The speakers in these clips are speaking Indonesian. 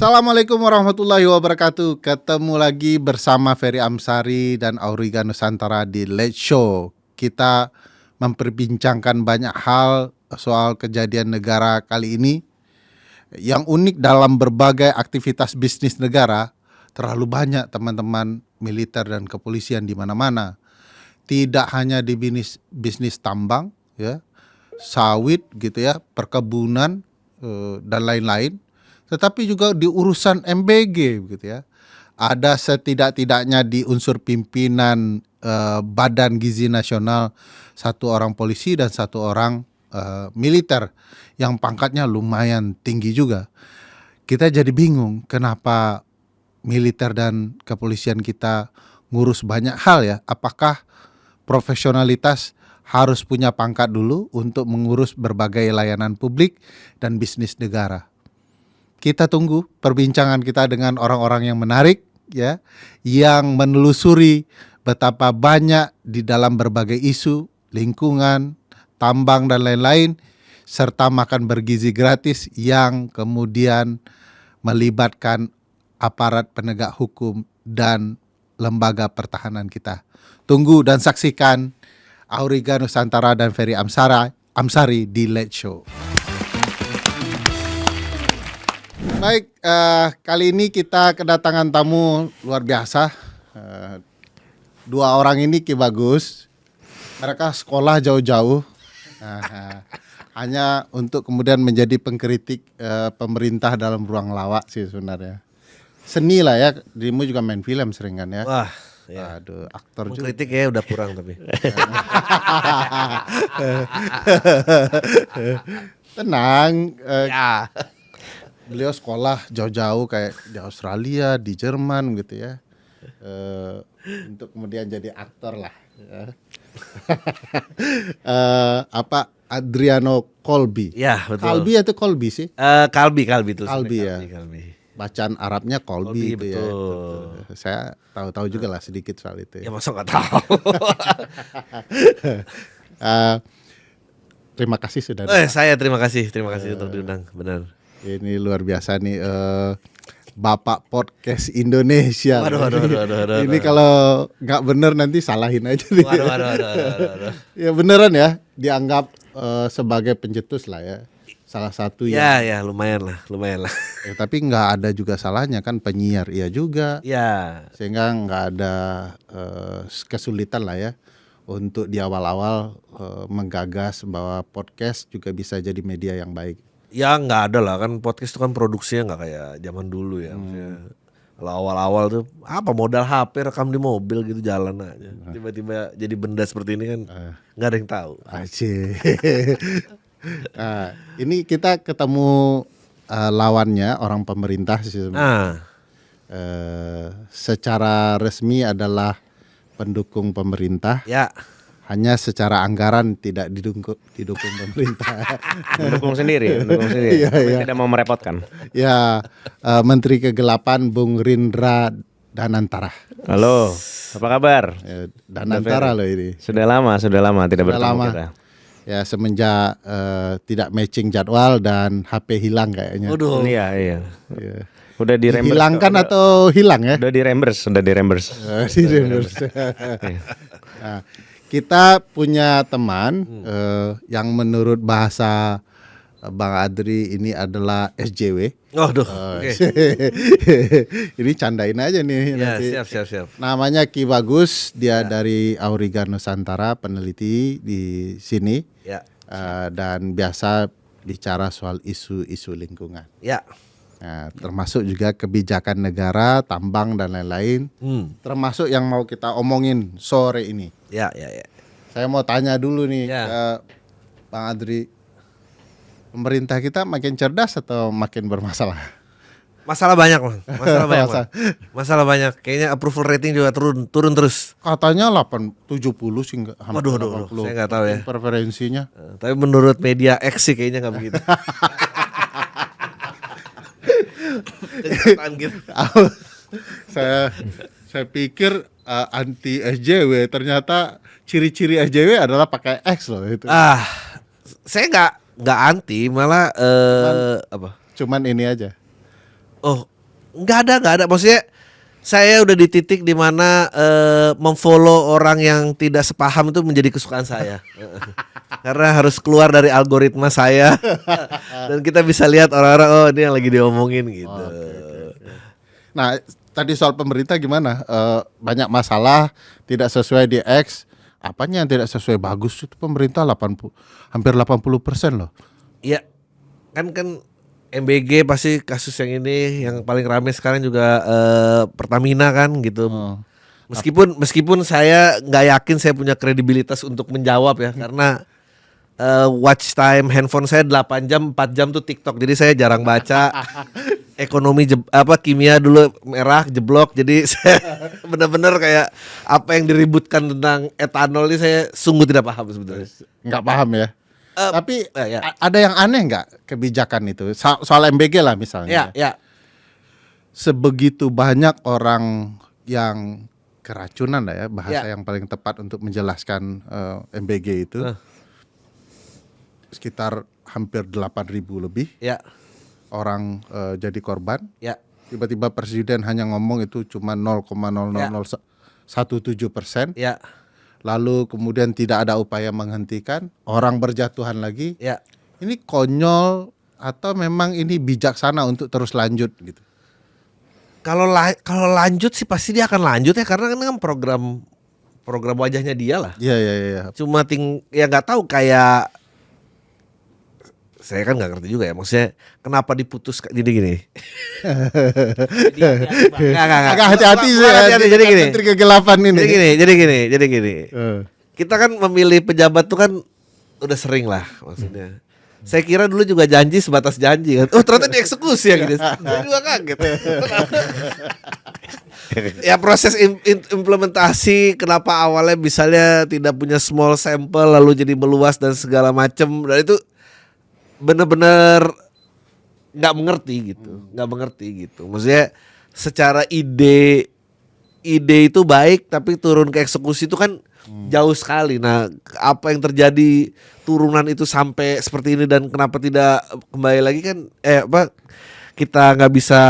Assalamualaikum warahmatullahi wabarakatuh. Ketemu lagi bersama Ferry Amsari dan Auriga Nusantara di Late Show. Kita memperbincangkan banyak hal soal kejadian negara kali ini. Yang unik dalam berbagai aktivitas bisnis negara, terlalu banyak teman-teman militer dan kepolisian di mana-mana. Tidak hanya di bisnis tambang, ya, sawit gitu ya, perkebunan dan lain-lain. Tetapi juga di urusan MBG gitu ya. Ada setidak-tidaknya di unsur pimpinan Badan Gizi Nasional, satu orang polisi dan satu orang militer yang pangkatnya lumayan tinggi juga. Kita jadi bingung kenapa militer dan kepolisian kita ngurus banyak hal ya. Apakah profesionalitas harus punya pangkat dulu untuk mengurus berbagai layanan publik dan bisnis negara? Kita tunggu perbincangan kita dengan orang-orang yang menarik ya, yang menelusuri betapa banyak di dalam berbagai isu lingkungan, tambang dan lain-lain, serta makan bergizi gratis yang kemudian melibatkan aparat penegak hukum dan lembaga pertahanan kita. Tunggu dan saksikan Auriga Nusantara dan Ferry Amsari di Late Show. Baik, kali ini kita kedatangan tamu luar biasa. Dua orang ini Ki Bagus. Mereka sekolah jauh-jauh. Hanya untuk kemudian menjadi pengkritik pemerintah dalam ruang lawak sih sebenarnya. Seni lah ya, dirimu juga main film sering kan ya. Wah, ya. Aduh, aktor juga. Kritik ya udah kurang tapi. Tenang, Ya. beliau sekolah jauh-jauh kayak di Australia, di Jerman gitu ya. Untuk kemudian jadi aktor lah. Ya. Adriano Colby. Ya, betul. Colby atau Colby sih? Kalbi tuh. Kalbi ya. Kalbi. Bacaan Arabnya Colby itu ya. Betul. Saya tahu-tahu juga lah sedikit soal itu. Ya masa nggak tahu. Terima kasih sudah. Saya terima kasih untuk diundang, benar. Ini luar biasa nih, Bapak Podcast Indonesia. Waduh. Ini kalau nggak bener nanti salahin aja nih. Waduh. Ya beneran ya, dianggap sebagai pencetus lah ya. Salah satu Ya, lumayan lah. Tapi nggak ada juga salahnya kan, penyiar iya juga. Ya. Sehingga nggak ada kesulitan lah ya untuk di awal-awal menggagas bahwa podcast juga bisa jadi media yang baik. Ya nggak ada lah, kan podcast itu kan produksinya nggak kayak zaman dulu ya. Maksudnya, kalau awal-awal tuh apa modal HP rekam di mobil gitu jalan aja. Tiba-tiba jadi benda seperti ini kan nggak ada yang tahu. Asik. Nah, ini kita ketemu lawannya orang pemerintah sih sebenarnya. Secara resmi adalah pendukung pemerintah. Ya. Hanya secara anggaran tidak didukung pemerintah. Mendukung sendiri. Iya. Tidak mau merepotkan. Ya, Menteri Kegelapan Bung Rindra Danantara. Halo, apa kabar? Danantara loh ini. Sudah lama tidak bertemu kita. Ya, semenjak tidak matching jadwal dan HP hilang kayaknya. Waduh. Iya. Ya. Udah di reimburse. Dihilangkan atau hilang ya? Udah di reimburse. Nah, kita punya teman yang menurut bahasa Bang Adri ini adalah SJW. Oke. Ini candain aja nih. Ya, nanti. siap. Namanya Ki Bagus, dia dari Auriga Nusantara, peneliti di sini. Ya. Dan biasa bicara soal isu-isu lingkungan. Ya. Nah, termasuk juga kebijakan negara, tambang dan lain-lain. Termasuk yang mau kita omongin sore ini. Ya. Saya mau tanya dulu nih Ya. ke Bang Adri, pemerintah kita makin cerdas atau makin bermasalah? Masalah banyak, Bang. Masalah banyak. Kayaknya approval rating juga turun terus. Katanya 70 sih enggak, hampir Waduh, saya nggak tahu ya. Preferensinya. Tapi menurut media X sih kayaknya nggak begitu. Gitu. Saya pikir anti SJW, ternyata ciri-ciri SJW adalah pakai X loh itu. Saya nggak anti, malah apa? Cuman ini aja. Oh, Nggak ada. Maksudnya saya udah di titik di mana memfollow orang yang tidak sepaham itu menjadi kesukaan saya. Karena harus keluar dari algoritma saya dan kita bisa lihat orang-orang ini yang lagi diomongin gitu. Nah, tadi soal pemerintah gimana? Banyak masalah, tidak sesuai di X. Apanya yang tidak sesuai? Bagus itu pemerintah hampir 80% loh. Iya, kan MBG pasti kasus yang ini yang paling ramai sekarang juga Pertamina kan gitu. Meskipun saya nggak yakin saya punya kredibilitas untuk menjawab ya karena watch time handphone saya 8 jam, 4 jam tuh TikTok. Jadi saya jarang baca. Ekonomi kimia dulu merah jeblok. Jadi saya benar-benar kayak apa yang diributkan tentang etanol ini saya sungguh tidak paham sebenarnya. Nggak paham ya. Tapi ya. ada yang aneh nggak kebijakan itu? Soal MBG lah misalnya. Ya. Sebegitu banyak orang yang keracunan lah ya, bahasa yang paling tepat untuk menjelaskan MBG itu. Sekitar hampir 8.000 lebih orang jadi korban. Tiba-tiba presiden hanya ngomong itu cuma 0,0017%. Lalu kemudian tidak ada upaya menghentikan, orang berjatuhan lagi. Ini konyol atau memang ini bijaksana untuk terus lanjut gitu? Kalau lanjut sih pasti dia akan lanjut ya karena kan program wajahnya dia lah. Iya. Cuma ya nggak tahu kayak saya kan nggak ngerti juga ya maksudnya kenapa diputus jadi gini. Agak hati-hati sih. Jadi gini. Menteri kegelapan ini. Jadi gini. Kita kan memilih pejabat tuh kan udah sering lah maksudnya. Saya kira dulu juga janji sebatas janji kan. Oh ternyata dieksekusi ya gitu. Saya juga kaget. Ya proses implementasi kenapa awalnya misalnya tidak punya small sample lalu jadi meluas dan segala macam dan itu benar-benar nggak mengerti gitu. Maksudnya secara ide itu baik tapi turun ke eksekusi itu kan jauh sekali. Nah, apa yang terjadi turunan itu sampai seperti ini dan kenapa tidak kembali lagi kan kita nggak bisa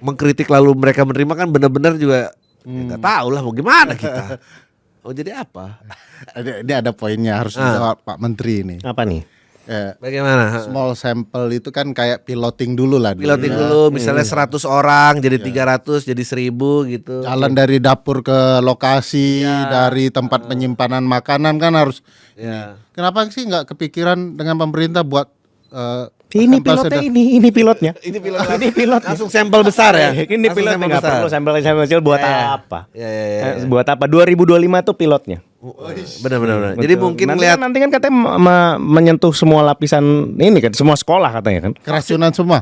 mengkritik lalu mereka menerima kan benar-benar juga nggak tahu lah mau gimana kita. Oh jadi apa? Ini ada poinnya harus dijawab Pak Menteri ini. Apa nih? Bagaimana? Small sample itu kan kayak piloting dulu lah. Misalnya 100 orang jadi 300 jadi 1000 gitu. Jalan dari dapur ke lokasi, dari tempat penyimpanan makanan kan harus. Kenapa sih nggak kepikiran dengan pemerintah buat ini pilotnya. Ini pilot. Langsung sampel besar ya. Ini pilotnya nggak perlu sampel kecil buat apa? Ya. Buat apa? 2025 tuh pilotnya. Benar. Jadi mungkin nanti kan katanya menyentuh semua lapisan ini kan, semua sekolah katanya kan. Keracunan semua.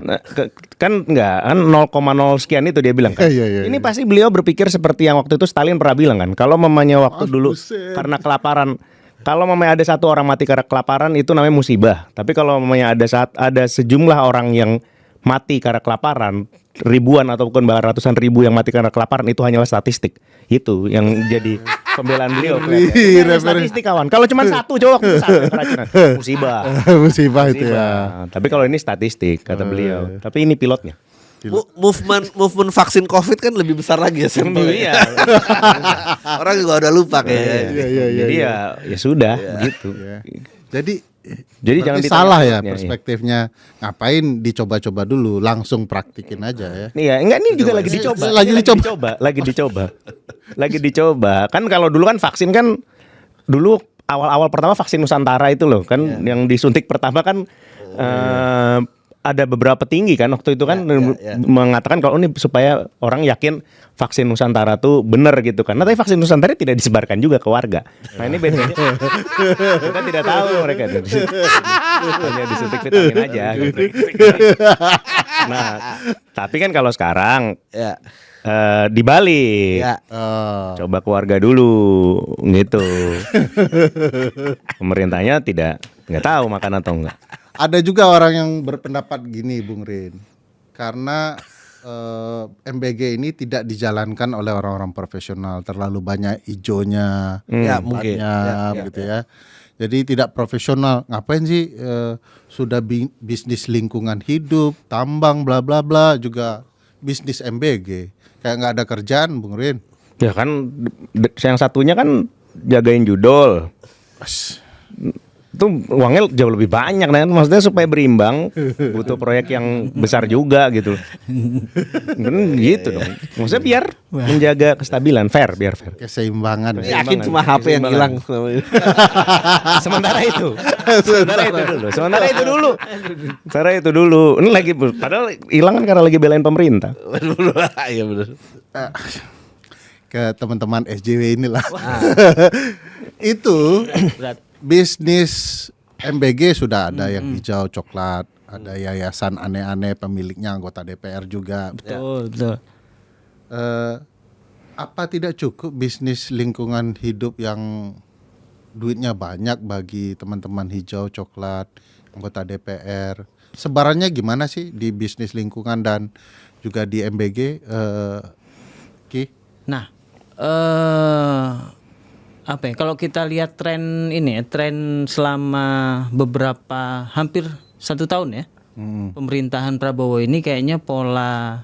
Kan enggak, kan 0,0 sekian itu dia bilang kan. Ini pasti beliau berpikir seperti yang waktu itu Stalin pernah bilang kan. Kalau mamanya waktu dulu karena kelaparan, kalau mamanya ada satu orang mati karena kelaparan itu namanya musibah. Tapi kalau mamanya ada sejumlah orang yang mati karena kelaparan, ribuan ataupun bahkan ratusan ribu yang mati karena kelaparan itu hanyalah statistik. Itu yang jadi pembelaan beliau. Statistik kawan. Kalau cuma satu coba keracunan. Musibah itu ya. Tapi kalau ini statistik kata beliau. Tapi ini pilotnya. Movement vaksin COVID kan lebih besar lagi ya sampelnya. Orang juga udah lupa kayaknya. Jadi ya sudah begitu. Jadi jangan salah ya perspektifnya. Ngapain dicoba-coba dulu, langsung praktikin aja ya. Iya, enggak ini juga lagi dicoba. Lagi dicoba. Kan kalau dulu kan vaksin kan dulu awal-awal pertama vaksin Nusantara itu loh kan yang disuntik pertama kan ada beberapa tinggi kan waktu itu kan mengatakan kalau ini supaya orang yakin vaksin Nusantara tuh benar gitu kan. Nah, tapi vaksin Nusantara tidak disebarkan juga ke warga. Nah ini bedanya. Kita tidak tahu mereka hanya disuntik vitamin aja. Gitu. Nah, tapi kan kalau sekarang dibalik, coba ke warga dulu gitu. Pemerintahnya nggak tahu makan atau enggak. Ada juga orang yang berpendapat gini, Bung Rin, karena MBG ini tidak dijalankan oleh orang-orang profesional, terlalu banyak ijonya, mungkin, gitu ya. Jadi tidak profesional. Ngapain sih sudah bisnis lingkungan hidup, tambang, bla bla bla juga bisnis MBG. Kayak nggak ada kerjaan, Bung Rin. Ya kan yang satunya kan jagain judul. Itu uangnya jauh lebih banyak kan, maksudnya supaya berimbang butuh proyek yang besar juga gitu. Kan gitu dong. Maksudnya biar menjaga kestabilan, biar fair. Keseimbangan. Yakin cuma HP yang hilang. Sementara itu dulu. Ini lagi padahal hilang kan karena lagi belain pemerintah. Iya benar. Ke teman-teman SJW inilah. Itu bisnis MBG sudah ada yang hijau coklat, ada yayasan aneh-aneh pemiliknya anggota DPR juga. Betul. Apa tidak cukup bisnis lingkungan hidup yang duitnya banyak bagi teman-teman hijau coklat anggota DPR? Sebarannya gimana sih di bisnis lingkungan dan juga di MBG, Ki? Nah, apa ya? Kalau kita lihat tren ini ya, tren selama beberapa hampir 1 tahun ya, pemerintahan Prabowo ini kayaknya pola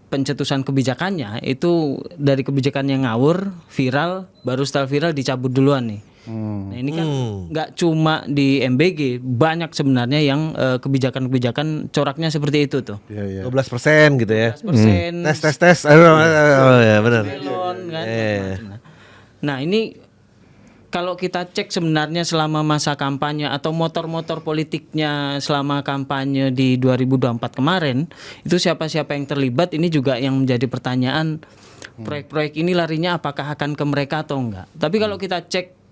pencetusan kebijakannya itu dari kebijakan yang ngawur, viral, baru setelah viral dicabut duluan nih. Nah ini kan nggak cuma di MBG, banyak sebenarnya yang kebijakan-kebijakan coraknya seperti itu tuh. 12% gitu ya. 12%. Tes. Oh ya benar. Melon, kan? Nah ini kalau kita cek sebenarnya selama masa kampanye atau motor-motor politiknya selama kampanye di 2024 kemarin, itu siapa-siapa yang terlibat, ini juga yang menjadi pertanyaan. Proyek-proyek ini larinya apakah akan ke mereka atau enggak. Tapi kalau kita cek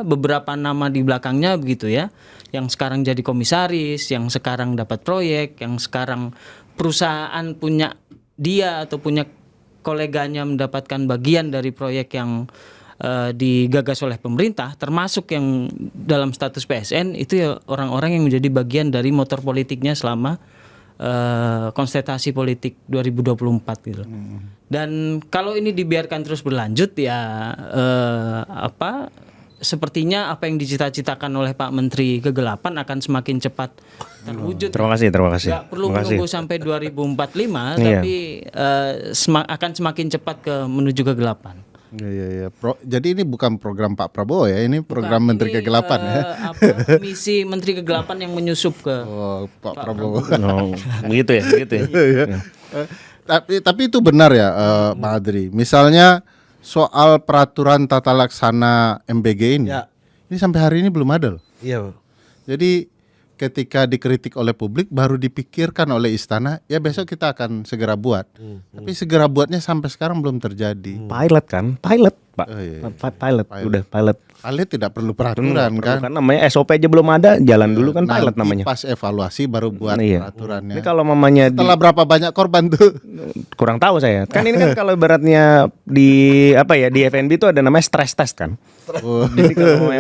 beberapa nama di belakangnya begitu ya, yang sekarang jadi komisaris, yang sekarang dapat proyek, yang sekarang perusahaan punya dia atau punya koleganya mendapatkan bagian dari proyek yang digagas oleh pemerintah, termasuk yang dalam status PSN, itu ya orang-orang yang menjadi bagian dari motor politiknya selama konstelasi politik 2024 gitu. Dan kalau ini dibiarkan terus berlanjut ya sepertinya apa yang dicita-citakan oleh Pak Menteri Kegelapan akan semakin cepat terwujud. Terima kasih. Nggak perlu menunggu sampai 2045, tapi akan semakin cepat menuju kegelapan. Iya. Jadi ini bukan program Pak Prabowo ya, ini program Menteri Kegelapan ya. Misi Menteri Kegelapan yang menyusup ke Pak Prabowo. Begitu ya. Tapi itu benar ya, Pak Adri. Misalnya soal peraturan tata laksana MBG ini, ini sampai hari ini belum ada loh. Iya. Jadi ketika dikritik oleh publik baru dipikirkan oleh istana, ya besok kita akan segera buat. Tapi segera buatnya sampai sekarang belum terjadi. Pilot Pak. Iya. Pilot. Pilot tidak perlu peraturan kan? Kan namanya SOP aja belum ada, jalan dulu kan pilot namanya. Pas evaluasi baru buat peraturannya. Ini kalau mamanya setelah berapa banyak korban tuh? Kurang tahu saya. Kan ini kan kalau ibaratnya di FNB itu ada namanya stress test kan. Jadi kalau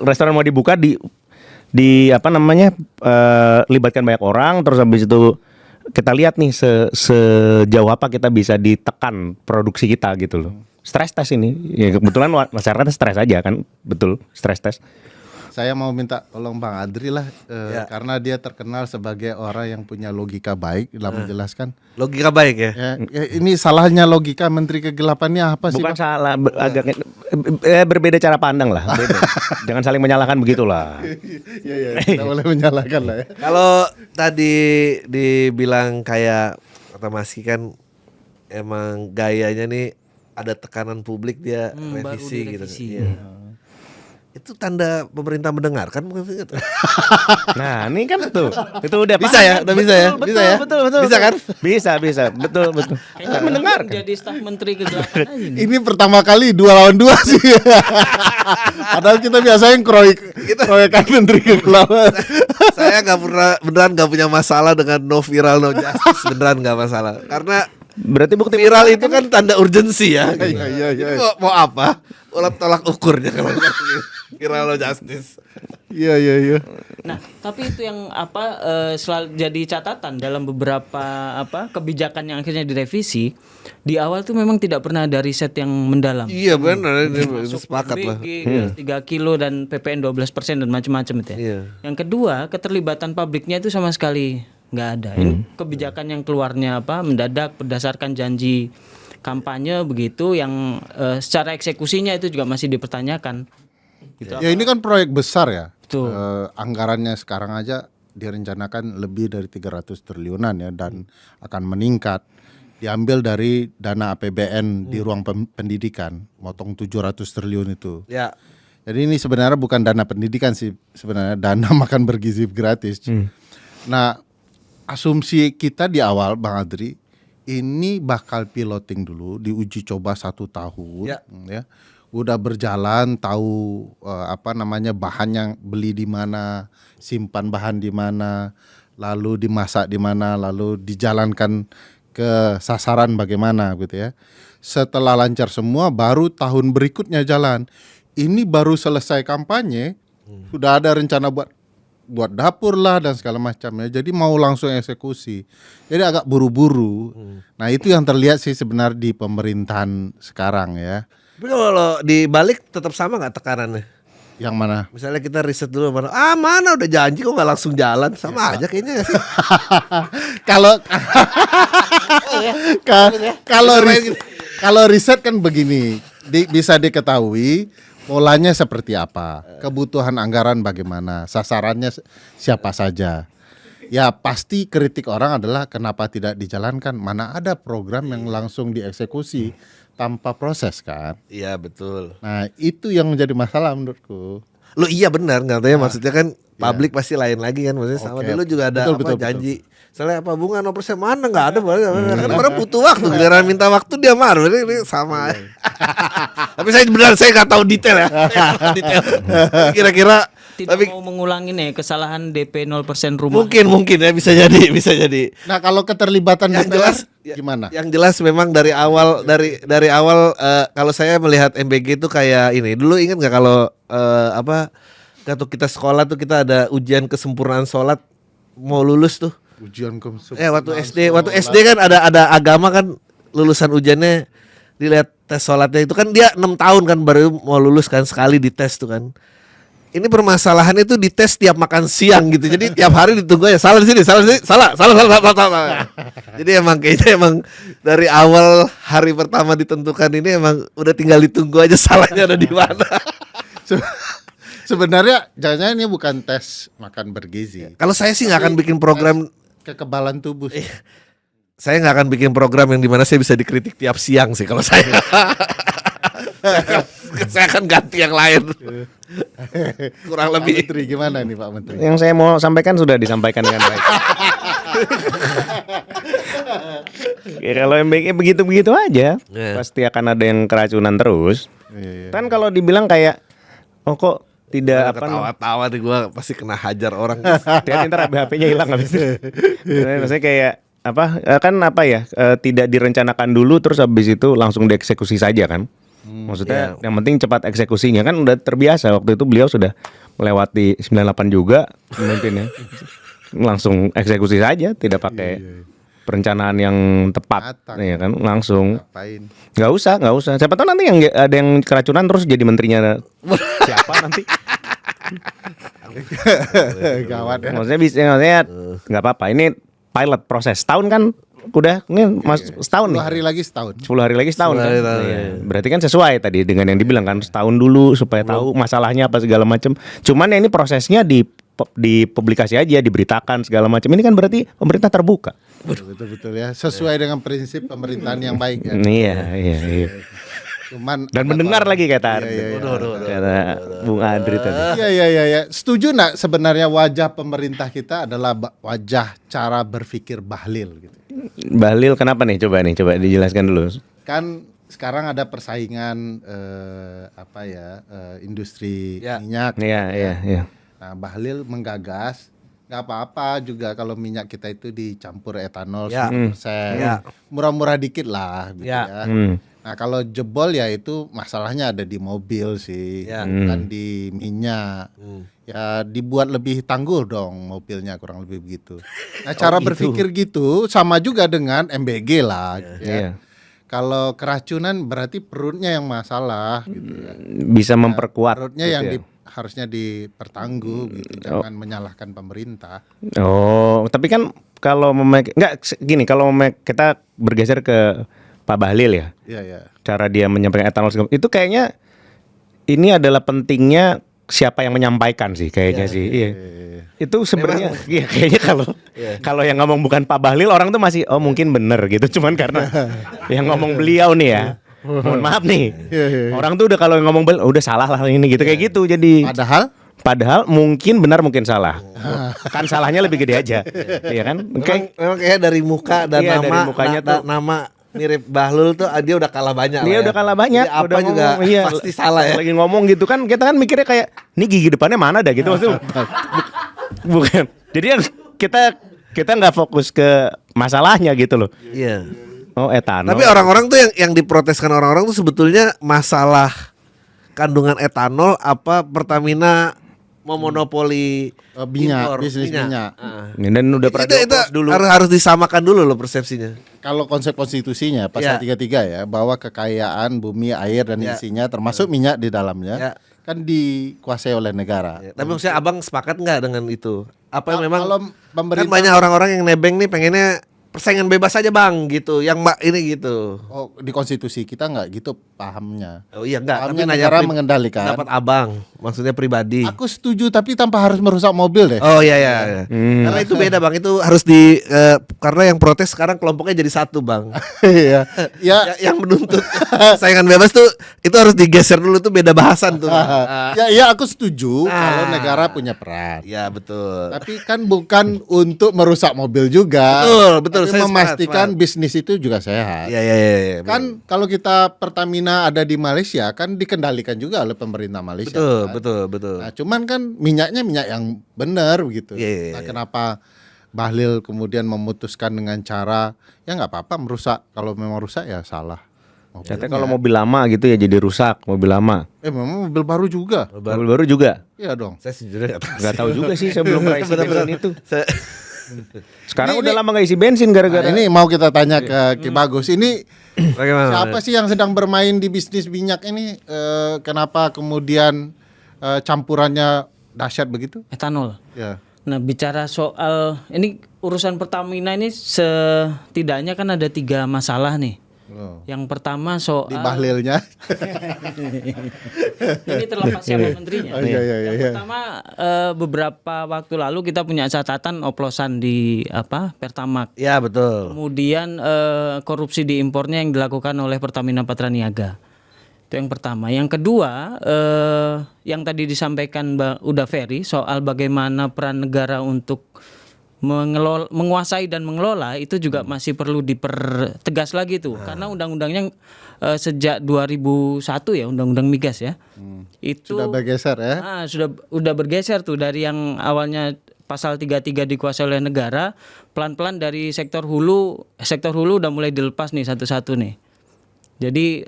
restoran mau dibuka libatkan banyak orang, terus habis itu kita lihat nih sejauh apa kita bisa ditekan produksi kita gitu loh. Stress test ini, ya kebetulan masyarakatnya stres aja kan, betul stress test. Saya mau minta tolong Bang Adri lah, karena dia terkenal sebagai orang yang punya logika baik dalam menjelaskan. Logika baik ya? Ini salahnya logika Menteri Kegelapannya apa sih? Bukan salah, agak berbeda cara pandang lah. Beda. Jangan saling menyalahkan begitulah. Iya, tidak boleh menyalahkan lah ya. Kalau tadi dibilang kayak kata Mas Ki kan emang gayanya nih ada tekanan publik dia revisi gitu. Iya. Itu tanda pemerintah mendengarkan bukan sih? Nah, ini kan tuh. Itu udah bisa ya, udah bisa ya. Bisa ya. Betul. Bisa kan? Bisa. Betul. Kayaknya mendengar jadi staf Menteri Kegelapan aja nih. Ini pertama kali 2 lawan 2 sih. Padahal kita biasanya proyekan Menteri Kegelapan. Saya beneran nggak punya masalah dengan no viral no justice, beneran nggak masalah. Karena berarti bukti viral itu kan tanda urgensi ya. Iya. Mau apa? Tolak ukurnya kalau viral no justice. Iya. Nah, tapi itu yang selalu jadi catatan dalam beberapa kebijakan yang akhirnya direvisi. Di awal tuh memang tidak pernah ada riset yang mendalam. Iya benar, ini sepakat lah. 3 kilo dan PPN 12% dan macam-macam itu ya. Iya. Yang kedua, keterlibatan publiknya itu sama sekali nggak ada. Ini kebijakan yang keluarnya mendadak berdasarkan janji kampanye begitu, yang secara eksekusinya itu juga masih dipertanyakan. Gitu. Ya ini kan proyek besar ya. Betul. Anggarannya sekarang aja direncanakan lebih dari 300 triliunan ya, dan akan meningkat. Diambil dari dana APBN di ruang pendidikan, motong 700 triliun itu. Ya. Jadi ini sebenarnya bukan dana pendidikan sih, sebenarnya dana makan bergizi gratis. Nah, asumsi kita di awal Bang Adri, ini bakal piloting dulu, diuji coba 1 tahun, ya. Udah berjalan, tahu bahan yang beli di mana, simpan bahan di mana, lalu dimasak di mana, lalu dijalankan ke sasaran bagaimana gitu ya. Setelah lancar semua, baru tahun berikutnya jalan. Ini baru selesai kampanye, sudah ada rencana buat dapur lah dan segala macamnya. Jadi mau langsung eksekusi. Jadi agak buru-buru. Nah itu yang terlihat sih sebenarnya di pemerintahan sekarang ya. Tapi kalau dibalik tetap sama nggak tekanannya? Yang mana? Misalnya kita riset dulu mana udah janji kok nggak langsung jalan, sama aja kayaknya nggak sih? Kalau kalau riset kan begini, bisa diketahui polanya seperti apa, kebutuhan anggaran bagaimana, sasarannya siapa saja. Ya pasti kritik orang adalah kenapa tidak dijalankan, mana ada program yang langsung dieksekusi tanpa proses kan. Iya betul. Nah itu yang menjadi masalah menurutku. Lo iya benar, katanya maksudnya kan publik pasti lain lagi kan, maksudnya sama Oke. dulu juga ada Betul. janji. Soalnya bunga 0% mana nggak ada, karena orang butuh waktu, giliran minta waktu dia marah, ini sama. Tapi saya nggak tahu detail ya. Kira-kira Tidak mau mengulangi nih kesalahan DP 0% rumah. mungkin ya bisa jadi. Nah kalau keterlibatan Yang DPR jelas gimana? Yang jelas memang dari awal kalau saya melihat MBG itu kayak ini. Dulu ingat nggak kalau waktu kita sekolah tuh kita ada ujian kesempurnaan sholat mau lulus tuh. Ujian Waktu SD kan ada agama kan, lulusan ujiannya dilihat tes sholatnya itu kan dia 6 tahun kan baru mau lulus kan, sekali dites tuh kan. Ini permasalahannya itu dites tiap makan siang gitu. Jadi tiap hari ditunggu ya, salah di sini, salah. Jadi emang dari awal hari pertama ditentukan ini emang udah tinggal ditunggu aja salahnya ada di mana. Sebenarnya jangan ini bukan tes makan bergizi. Kalau saya sih nggak akan bikin program kekebalan tubuh. Saya nggak akan bikin program yang dimana saya bisa dikritik tiap siang sih kalau saya. Saya akan ganti yang lain. Kurang Pak lebih. Menteri gimana nih Pak Menteri? Yang saya mau sampaikan sudah disampaikan dengan baik. Ya, kalau MBG begitu-begitu aja, pasti akan ada yang keracunan terus. Kan kalau dibilang kayak, oh kok tidak Ketawa-tawa nih gue pasti kena hajar orang. hati-hati ntar HP-nya hilang habis itu. Maksudnya kayak tidak direncanakan dulu terus habis itu langsung dieksekusi saja kan. Maksudnya yang penting cepat eksekusinya, kan udah terbiasa, waktu itu beliau sudah melewati 98 juga memimpinnya. Langsung eksekusi saja, tidak pakai perencanaan yang tepat. Ya kan, langsung. Ngapain? Nggak usah. Siapa tahu nanti yang ada yang keracunan terus jadi menterinya siapa nanti. Gawat ya. Maksudnya nggak apa-apa. Ini pilot proses. Tahun kan udah ini setahun 10 nih. hari lagi setahun. 10 hari lagi setahun 10 kan. hari tahun, Iya. Berarti kan sesuai tadi dengan yang dibilang kan, setahun dulu supaya tahu masalahnya apa segala macam. Cuman ya ini prosesnya dipublikasi aja, diberitakan segala macam. Ini kan berarti pemerintah terbuka. Betul ya. Sesuai dengan prinsip pemerintahan yang baik ya. Iya. Cuman Dan mendengar lagi kata kata Bung Adri tadi. Iya. Setuju nggak sebenarnya wajah pemerintah kita adalah wajah cara berpikir bahlil gitu. Bahlil kenapa nih? Coba dijelaskan dulu. Kan sekarang ada persaingan industri minyak. Iya. Nah, bahlil menggagas nggak apa-apa juga kalau minyak kita itu dicampur etanol 10%. Murah-murah dikit lah gitu ya. Nah, kalau jebol ya itu masalahnya ada di mobil sih, bukan di minyak. Ya dibuat lebih tangguh dong mobilnya, kurang lebih begitu. Nah, cara berpikir gitu sama juga dengan MBG lah gitu ya. Iya. Kalau keracunan berarti perutnya yang masalah gitu ya. Bisa memperkuat Perutnya gitu yang ya. harusnya dipertangguh gitu, jangan menyalahkan pemerintah. Oh, tapi kan gini, kalau kita bergeser ke Pak Bahlil ya. Iya, iya. Cara dia menyampaikan etanol itu kayaknya ini adalah pentingnya siapa yang menyampaikan sih kayaknya sih. Iya. Itu sebenarnya ya kayaknya kalau yang ngomong bukan Pak Bahlil orang tuh masih mungkin bener gitu. Cuman karena yang ngomong beliau nih ya. Mohon maaf nih. Orang tuh udah kalau ngomong beliau udah salah lah ini gitu kayak gitu. Jadi Padahal mungkin benar mungkin salah. Kan salahnya lebih gede aja. Iya kan? Memang kayak dari muka dan Iya, nama dari mukanya tuh nama mirip Bahlul tuh dia udah kalah banyak. Dia udah kalah banyak. Jadi apa udah juga ngomong, pasti salah ya. Lagi ngomong gitu kan kita kan mikirnya kayak nih gigi depannya mana dah gitu maksudnya. Bukan. Jadi yang kita nggak fokus ke masalahnya gitu loh. Iya. Oh etanol. Tapi orang-orang tuh yang diproteskan orang-orang tuh sebetulnya masalah kandungan etanol apa Pertamina memonopoli minyak, bisnis minyak. Dan udah pernah Itu dioplos dulu. harus disamakan dulu loh persepsinya. Kalau konsep konstitusinya pasal 33 ya, bahwa kekayaan bumi, air dan isinya termasuk minyak di dalamnya kan dikuasai oleh negara. Tapi maksudnya Abang sepakat nggak dengan itu? Apa memang kalau kan banyak orang-orang yang nebeng nih pengennya persaingan bebas aja Bang gitu, yang ini gitu. Oh, di konstitusi kita nggak gitu pahamnya. Oh iya enggak, tapi Pahamnya nanya negara mengendalikan. Dapat Abang, maksudnya pribadi. Aku setuju tapi tanpa harus merusak mobil deh. Oh iya iya. Karena itu beda Bang, itu harus karena yang protes sekarang kelompoknya jadi satu Bang. Iya. Yang menuntut persaingan bebas tuh itu harus digeser dulu tuh beda bahasan tuh. Ya aku setuju kalau negara punya peran. Ya betul. Tapi kan bukan untuk merusak mobil juga. Betul. Tapi Saya memastikan sepakat. bisnis itu juga sehat. Iya. Kan kalau kita Pertamina ada di Malaysia kan dikendalikan juga oleh pemerintah Malaysia. Betul. Nah, cuman kan minyaknya minyak yang benar begitu. Iya. Nah, kenapa Bahlil kemudian memutuskan dengan cara ya nggak apa-apa merusak, kalau memang rusak ya salah. Katanya kalau mobil lama gitu ya jadi rusak mobil lama. Memang mobil baru juga. Mobil baru juga. Iya dong. Saya sejujurnya Nggak tahu juga sih saya belum pernah isi bensin itu. Sekarang Ini- udah lama nggak isi bensin gara-gara Nah, ini mau kita tanya ke Ki Bagus. Ini Bagaimana? siapa sih yang sedang bermain di bisnis minyak ini? Kenapa kemudian campurannya dahsyat begitu? Etanol. Ya. Nah, bicara soal ini urusan Pertamina ini setidaknya kan ada 3 masalah nih. Oh. Yang pertama soal Di Bahlilnya. ini terlepas siapa menterinya. Oh, iya. Yang pertama beberapa waktu lalu kita punya catatan oplosan di Pertamax. Ya betul. Kemudian korupsi di impornya yang dilakukan oleh Pertamina Patraniaga. Itu yang pertama. Yang kedua, yang tadi disampaikan Uda Ferry soal bagaimana peran negara untuk menguasai dan mengelola itu juga masih perlu dipertegas lagi tuh. Karena undang-undangnya sejak 2001 ya, undang-undang migas ya. Itu Sudah bergeser ya. sudah bergeser tuh dari yang awalnya pasal 33 dikuasai oleh negara, pelan-pelan dari sektor hulu udah mulai dilepas nih satu-satu nih. Jadi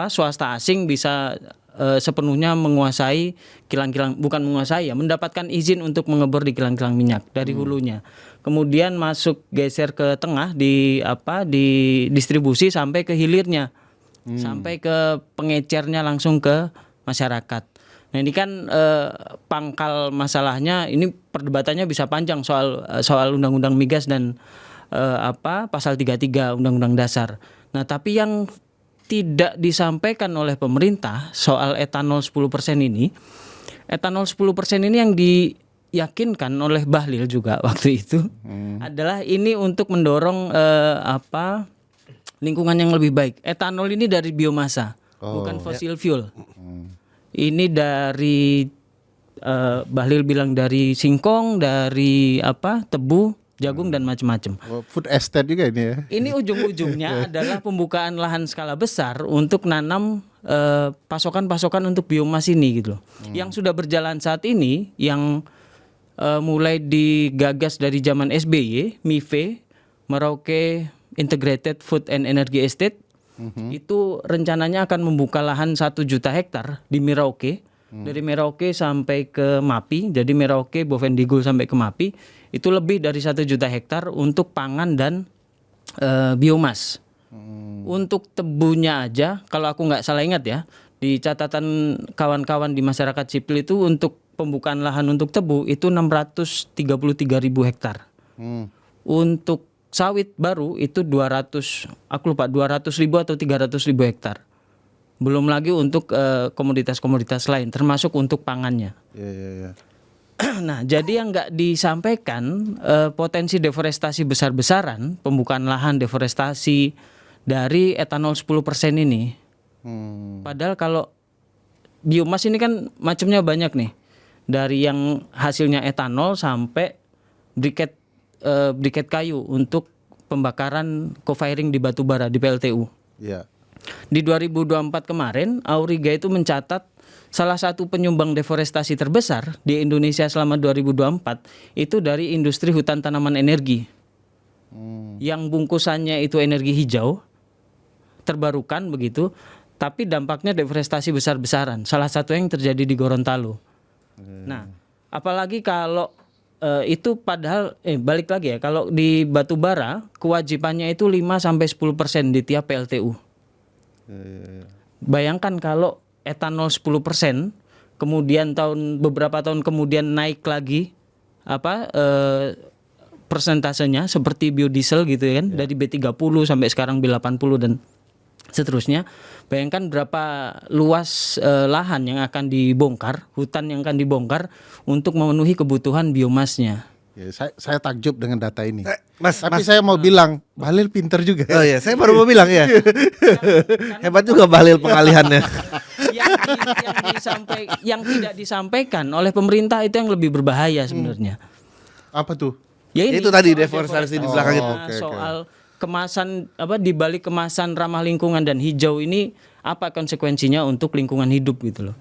swasta asing bisa sepenuhnya menguasai kilang-kilang, bukan menguasai ya, mendapatkan izin untuk mengebor di kilang-kilang minyak dari hulunya. Kemudian masuk geser ke tengah di distribusi sampai ke hilirnya. Sampai ke pengecernya langsung ke masyarakat. Nah, ini kan pangkal masalahnya, ini perdebatannya bisa panjang soal undang-undang migas dan pasal 33 undang-undang dasar. Nah, tapi yang tidak disampaikan oleh pemerintah soal etanol 10% ini. Etanol 10% ini yang diyakinkan oleh Bahlil juga waktu itu adalah ini untuk mendorong lingkungan yang lebih baik. Etanol ini dari biomasa, bukan fossil fuel. Ini dari Bahlil bilang dari singkong, dari tebu, jagung dan macam-macam. Food estate juga ini ya. Ini ujung-ujungnya adalah pembukaan lahan skala besar untuk nanam pasokan-pasokan untuk biomas ini gitu loh. Yang sudah berjalan saat ini, yang mulai digagas dari zaman SBY, MIFE, Merauke Integrated Food and Energy Estate, itu rencananya akan membuka lahan 1 juta hektar di Merauke. Dari Merauke sampai ke Mapi, jadi Merauke, Bovendigul sampai ke Mapi, itu lebih dari 1 juta hektar untuk pangan dan biomas. Untuk tebunya aja, kalau aku nggak salah ingat ya, di catatan kawan-kawan di masyarakat sipil itu untuk pembukaan lahan untuk tebu itu 633.000 hektar. Untuk sawit baru itu 200, aku lupa 200.000 atau 300.000 hektar. Belum lagi untuk komoditas-komoditas lain, termasuk untuk pangannya. Ya. Nah, jadi yang nggak disampaikan potensi deforestasi besar-besaran, pembukaan lahan, deforestasi dari etanol 10% ini. Padahal kalau biomas ini kan macamnya banyak nih. Dari yang hasilnya etanol sampai briket kayu untuk pembakaran co-firing di batu bara di PLTU. Iya. Di 2024 kemarin, Auriga itu mencatat salah satu penyumbang deforestasi terbesar di Indonesia selama 2024 itu dari industri hutan tanaman energi. Yang bungkusannya itu energi hijau, terbarukan begitu, tapi dampaknya deforestasi besar-besaran. Salah satu yang terjadi di Gorontalo. Nah, apalagi kalau itu padahal balik lagi ya, kalau di batu bara kewajibannya itu 5-10% di tiap PLTU. Bayangkan kalau etanol 10%, kemudian beberapa tahun kemudian naik lagi persentasenya seperti biodiesel gitu kan, dari B30 sampai sekarang B80 dan seterusnya. Bayangkan berapa luas lahan yang akan dibongkar, hutan yang akan dibongkar untuk memenuhi kebutuhan biomasnya. Ya, saya takjub dengan data ini. Mas, Tapi saya mau bilang, Bahlil pinter juga. Oh iya, saya baru mau bilang ya. Hebat juga Bahlil pengalihannya. Yang tidak disampaikan oleh pemerintah itu yang lebih berbahaya sebenarnya. Apa tuh? Ya ini, Itu tadi soal deforestasi di belakang itu. Soal kemasan di balik kemasan ramah lingkungan dan hijau ini apa konsekuensinya untuk lingkungan hidup gitu loh.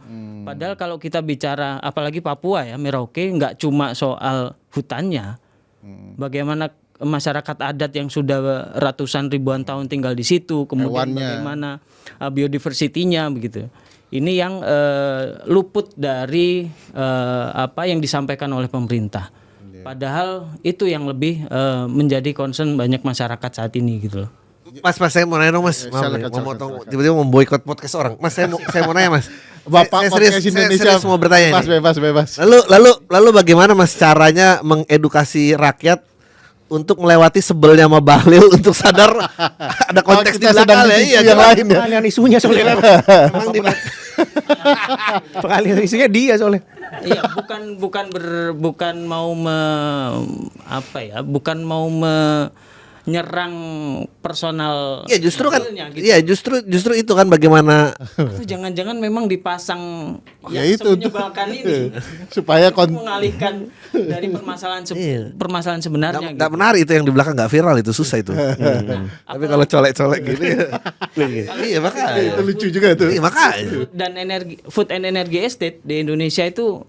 Padahal kalau kita bicara apalagi Papua ya, Merauke, nggak cuma soal hutannya. Bagaimana masyarakat adat yang sudah ratusan ribuan tahun tinggal di situ, kemudian bagaimana biodiversitinya begitu. Ini yang luput dari apa yang disampaikan oleh pemerintah. Padahal itu yang lebih menjadi concern banyak masyarakat saat ini gitu loh. Mas, saya mau nanya dong Mas. Mau tiba-tiba memboikot podcast orang. Mas, saya mau nanya Mas. Bapak saya serius mau bertanya. Bebas. Lalu bagaimana Mas caranya mengedukasi rakyat untuk melewati sebelnya sama Bahlil untuk sadar ada konteks di belakang ya? Iya, yang lain ya. Pengalihan isunya soalnya. Emang di Pengalihan isunya dia soalnya. Iya, bukan mau menyerang personal. Iya, justru kan. Gitu. Iya, justru itu kan bagaimana. Itu jangan-jangan memang dipasang Ya yang itu menyebalkan ini supaya mengalihkan dari permasalahan sebenarnya. Nggak menarik itu yang di belakang, nggak viral, itu susah itu. Tapi kalau colek-colek gini. Iya, makanya. itu lucu juga tuh. Iya, makanya. Dan food and energy estate di Indonesia itu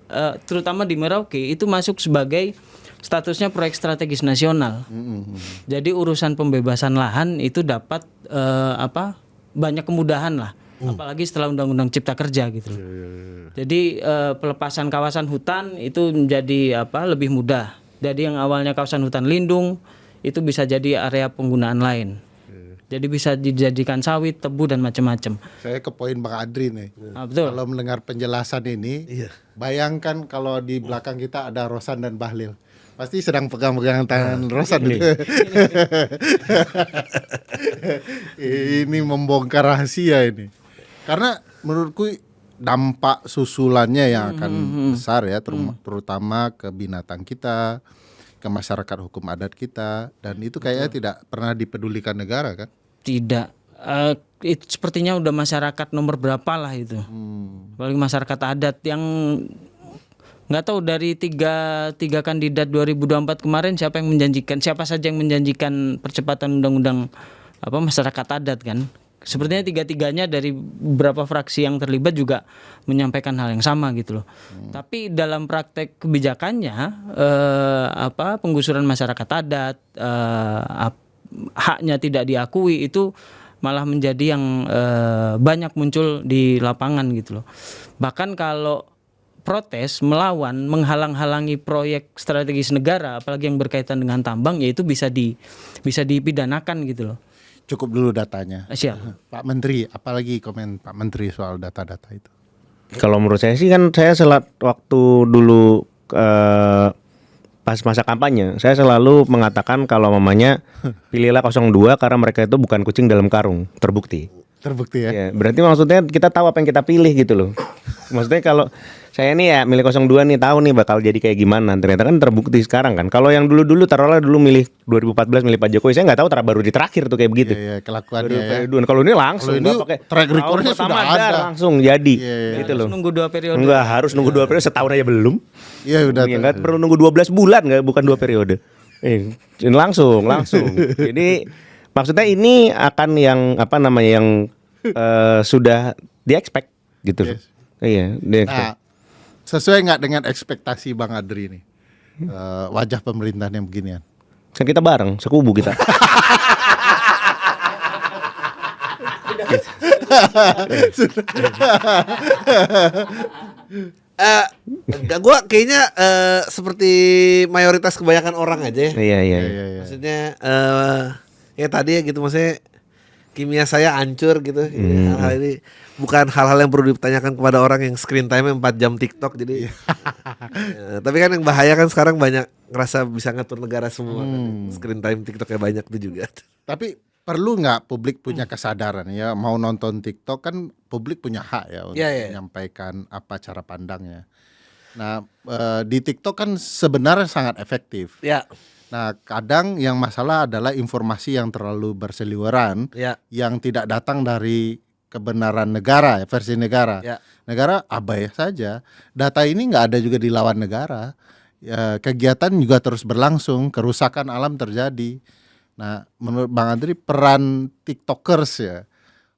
terutama di Merauke itu masuk sebagai statusnya proyek strategis nasional. Jadi urusan pembebasan lahan itu dapat banyak kemudahan lah. Apalagi setelah Undang-Undang Cipta Kerja gitu. Jadi pelepasan kawasan hutan itu menjadi lebih mudah. Jadi yang awalnya kawasan hutan lindung itu bisa jadi area penggunaan lain. Jadi bisa dijadikan sawit, tebu dan macam-macam. Saya ke poin Bang Adri nih. Betul. Kalau mendengar penjelasan ini, bayangkan kalau di belakang kita ada Rosan dan Bahlil. Pasti sedang pegang-pegang tangan Rosan gitu. Ini membongkar rahasia ini. Karena menurutku dampak susulannya yang akan besar ya, terutama ke binatang kita, ke masyarakat hukum adat kita, dan itu kayaknya tidak pernah dipedulikan negara kan? Tidak. Itu sepertinya udah masyarakat nomor berapa lah itu. Apalagi masyarakat adat yang nggak tahu dari tiga kandidat 2024 kemarin siapa saja yang menjanjikan percepatan undang-undang masyarakat adat kan. Sepertinya tiga-tiganya dari beberapa fraksi yang terlibat juga menyampaikan hal yang sama gitu loh. Tapi dalam praktek kebijakannya penggusuran masyarakat adat, haknya tidak diakui itu malah menjadi yang banyak muncul di lapangan gitu loh. Bahkan kalau protes, melawan, menghalang-halangi proyek strategis negara apalagi yang berkaitan dengan tambang, yaitu bisa dipidanakan gitu loh. Cukup dulu datanya. Siap. Pak Menteri, apalagi komen Pak Menteri soal data-data itu? Kalau menurut saya sih kan saya waktu dulu pas masa kampanye, saya selalu mengatakan kalau mamanya pilihlah 02 karena mereka itu bukan kucing dalam karung, terbukti. Terbukti ya. Ya, berarti maksudnya kita tahu apa yang kita pilih gitu loh. Maksudnya kalau saya nih ya milih 02 nih, tahu nih bakal jadi kayak gimana. Ternyata kan terbukti sekarang kan. Kalau yang dulu-dulu taruhlah dulu milih 2014 milih Pak Jokowi, saya nggak tahu baru di terakhir tuh kayak begitu. Iya, kelakuannya ya. Kalau ini langsung Kalau ini nggak pakai track recordnya tahun sudah pertama ada. langsung jadi gitu Harus loh. nunggu 2 periode. Enggak harus nunggu 2 periode, setahun aja belum. Iya udah. Ya, nggak perlu nunggu 12 bulan, nggak, bukan 2 periode. Langsung. Jadi maksudnya ini akan yang apa namanya yang sudah di-expect gitu loh. Yes. Iya, di-expect. Nah, sesuai nggak dengan ekspektasi Bang Adri nih? Wajah pemerintahan yang beginian. Kan kita bareng, sekubu kita. Gue kayaknya seperti mayoritas kebanyakan orang aja ya. Iya. Maksudnya ya tadi ya gitu, maksudnya kimia saya hancur gitu. Hal ini bukan hal-hal yang perlu ditanyakan kepada orang yang screen time 4 jam TikTok jadi. Tapi kan yang bahaya kan sekarang banyak ngerasa bisa ngatur negara semua. Screen time TikToknya banyak tuh juga. Tapi perlu nggak publik punya kesadaran ya, mau nonton TikTok kan publik punya hak ya untuk menyampaikan apa cara pandangnya. Nah di TikTok kan sebenarnya sangat efektif. Ya. Nah kadang yang masalah adalah informasi yang terlalu berseliweran, yang tidak datang dari kebenaran negara, versi negara. Negara abai saja. Data ini nggak ada juga di lawan negara. Kegiatan juga terus berlangsung, kerusakan alam terjadi. Nah, menurut Bang Andri peran TikTokers ya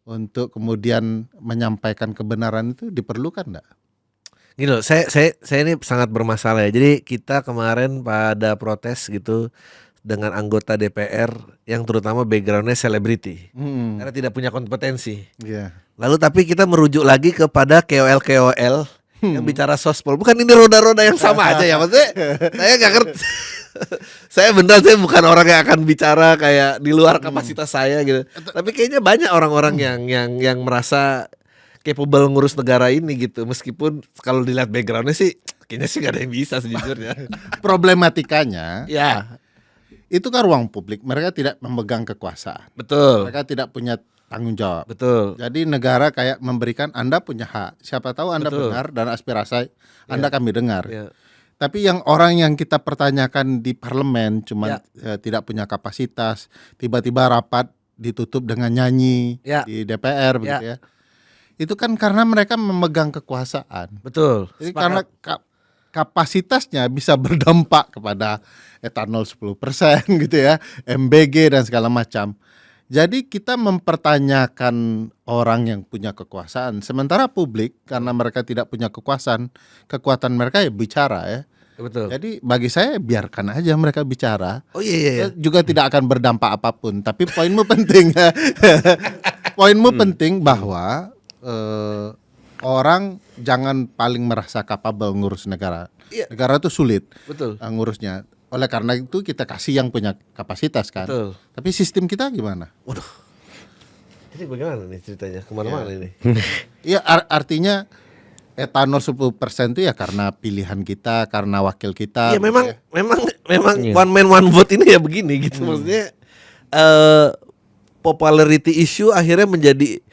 untuk kemudian menyampaikan kebenaran itu diperlukan enggak? Gini loh, saya ini sangat bermasalah ya. Jadi kita kemarin pada protes gitu dengan anggota DPR yang terutama backgroundnya selebriti karena tidak punya kompetensi. Lalu tapi kita merujuk lagi kepada KOL yang bicara sospol. Bukan ini roda-roda yang sama aja ya, maksudnya saya nggak ngerti. Saya bukan orang yang akan bicara kayak di luar kapasitas saya gitu. Tapi kayaknya banyak orang-orang yang merasa capable ngurus negara ini gitu. Meskipun kalau dilihat backgroundnya sih kayaknya sih nggak ada yang bisa sejujurnya. Problematikanya Ya, itu kan ruang publik, mereka tidak memegang kekuasaan. betul. Mereka tidak punya tanggung jawab. Betul. Jadi negara kayak memberikan Anda punya hak. Siapa tahu Anda benar dan aspirasi Anda kami dengar. Tapi yang orang yang kita pertanyakan di parlemen cuma tidak punya kapasitas, tiba-tiba rapat ditutup dengan nyanyi di DPR begitu ya. Itu kan karena mereka memegang kekuasaan. Betul. Jadi karena kapasitasnya bisa berdampak kepada etanol 10% gitu ya, MBG dan segala macam. Jadi kita mempertanyakan orang yang punya kekuasaan, sementara publik karena mereka tidak punya kekuasaan, kekuatan mereka ya bicara ya. Betul. Jadi bagi saya biarkan aja mereka bicara. Oh iya. Juga tidak akan berdampak apapun. Tapi poinmu penting. Poinmu penting bahwa orang jangan paling merasa kapabel ngurus negara. Negara itu sulit. Betul. Ngurusnya. Oleh karena itu kita kasih yang punya kapasitas kan. Betul. Tapi sistem kita gimana? Waduh. Jadi bagaimana nih ceritanya? Kemana-mana ini? Iya artinya etanol 10% itu ya karena pilihan kita, karena wakil kita. Iya memang one man one vote ini ya begini gitu. Maksudnya popularity issue akhirnya menjadi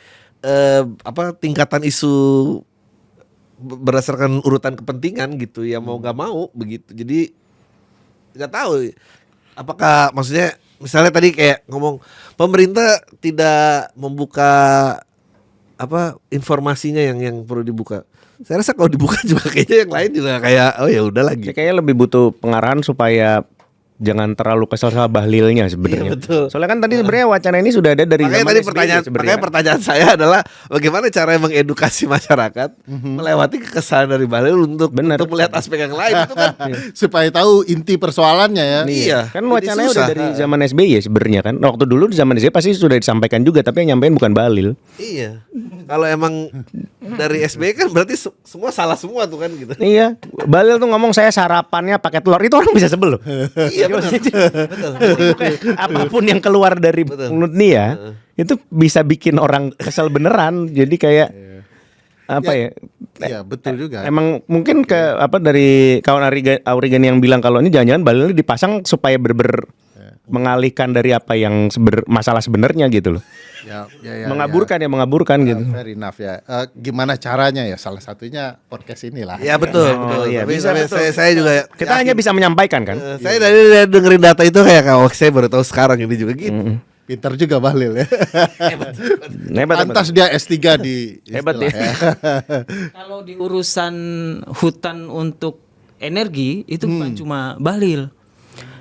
tingkatan isu berdasarkan urutan kepentingan gitu ya, mau nggak mau begitu. Jadi nggak tahu apakah maksudnya misalnya tadi kayak ngomong pemerintah tidak membuka informasinya yang perlu dibuka. Saya rasa kalau dibuka juga kayaknya yang lain juga kayak oh ya udah lagi. Kayaknya lebih butuh pengarahan supaya jangan terlalu kesal sama bahlilnya sebenarnya. Iya, betul. Soalnya kan tadi sebenarnya wacana ini sudah ada dari makanya zaman tadi SBY makanya pertanyaan saya adalah bagaimana cara mengedukasi masyarakat melewati kekesalan dari bahlil untuk melihat aspek yang lain itu kan. Supaya tahu inti persoalannya ya. Iya. Kan wacananya udah dari zaman SBY sebenarnya kan. Waktu dulu di zaman SBY pasti sudah disampaikan juga, tapi yang nyampein bukan bahlil. Iya. Kalau emang dari SBY kan berarti semua salah semua tuh kan gitu. Iya. Bahlil tuh ngomong saya sarapannya pakai telur, itu orang bisa sebel loh. Iya betul. Apapun yang keluar dari mulut Nia itu bisa bikin orang kesel beneran. Jadi kayak Iya, betul juga. Emang mungkin dari kawan Aurigan yang bilang kalau ini jangan-jangan balilnya dipasang supaya mengalihkan dari apa yang masalah sebenarnya gitu loh. Ya, mengaburkan gitu. Fair enough ya. Gimana caranya ya? Salah satunya podcast inilah. Ya betul. iya, Tapi bisa, betul. saya juga Kita hanya bisa menyampaikan kan. saya dari dengerin data itu kayak saya baru tahu sekarang ini juga gitu. Pintar juga Bahlil ya. Hebat. Pantas dia S3 di Hebat istilah ya. Kalau di urusan hutan untuk energi itu bukan cuma Bahlil.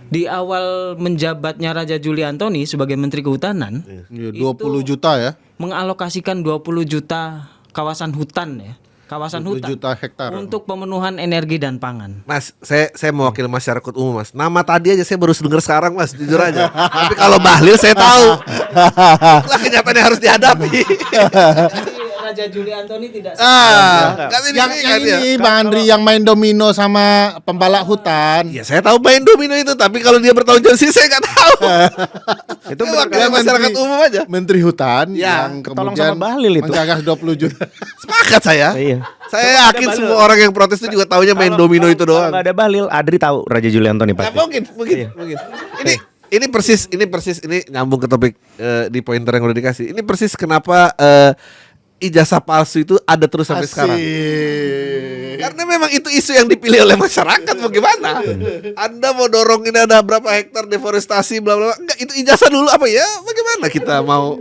Di awal menjabatnya Raja Juli Antoni sebagai Menteri Kehutanan, Iya, 20 juta ya. mengalokasikan 20 juta kawasan hutan ya. Kawasan 20 hutan juta hektar. untuk pemenuhan energi dan pangan. Mas, saya mewakili masyarakat umum, Mas. Nama tadi aja saya baru dengar sekarang, Mas. Jujur aja. Tapi kalau Bahlil saya tahu. Itulah kenyataan yang harus dihadapi. Jadi Raja Juli Antoni tidak Yang ini Bang Andri yang main domino sama pembalak hutan. Ya saya tahu main domino itu, tapi kalau dia bertahun tahun sih saya nggak tahu. Itu Saya wakil masyarakat umum aja. Menteri Hutan Ya, yang ketolong kemudian sama Bahlil itu. menggagas 20 juta. Sepakat saya. Iya. Saya yakin semua orang yang protes itu juga taunya main domino itu doang. Kalau nggak ada Bahlil, Adri tahu Raja Juli Antoni Nggak pasti. mungkin. Ini persis ini nyambung ke topik di pointer yang udah dikasih. Ini persis kenapa ijazah palsu itu ada terus sampai sekarang. Karena memang itu isu yang dipilih oleh masyarakat. Mau gimana? Anda mau dorong ini ada berapa hektar deforestasi bla bla. Enggak, itu ijazah dulu apa ya? Bagaimana kita mau?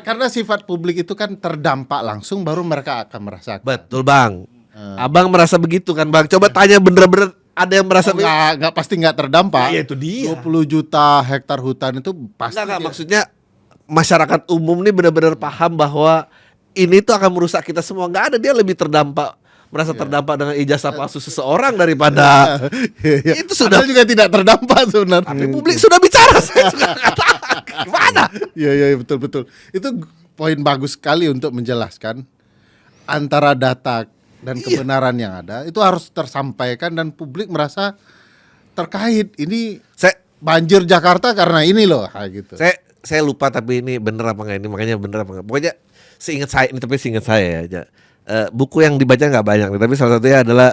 Karena sifat publik itu kan terdampak langsung baru mereka akan merasakan. Betul, Bang. Abang merasa begitu kan, Bang? Coba tanya bener-bener ada yang merasa Nggak pasti nggak terdampak. Iya, itu dia. 20 juta hektar hutan itu pasti. Enggak, maksudnya masyarakat umum nih benar-benar paham bahwa ini tuh akan merusak kita semua. Enggak ada, dia lebih merasa terdampak dengan ijazah palsu seseorang daripada itu sudah. Padahal juga tidak terdampak sebenarnya. Tapi publik sudah bicara, saya sudah katakan. Gimana? Iya betul. Itu poin bagus sekali untuk menjelaskan antara data dan kebenaran yang ada itu harus tersampaikan dan publik merasa terkait. Ini banjir Jakarta karena ini loh, gitu. Saya lupa tapi ini bener apa enggak, ini makanya bener apa enggak. Pokoknya seingat saya ya. Buku yang dibaca nggak banyak, tapi salah satunya adalah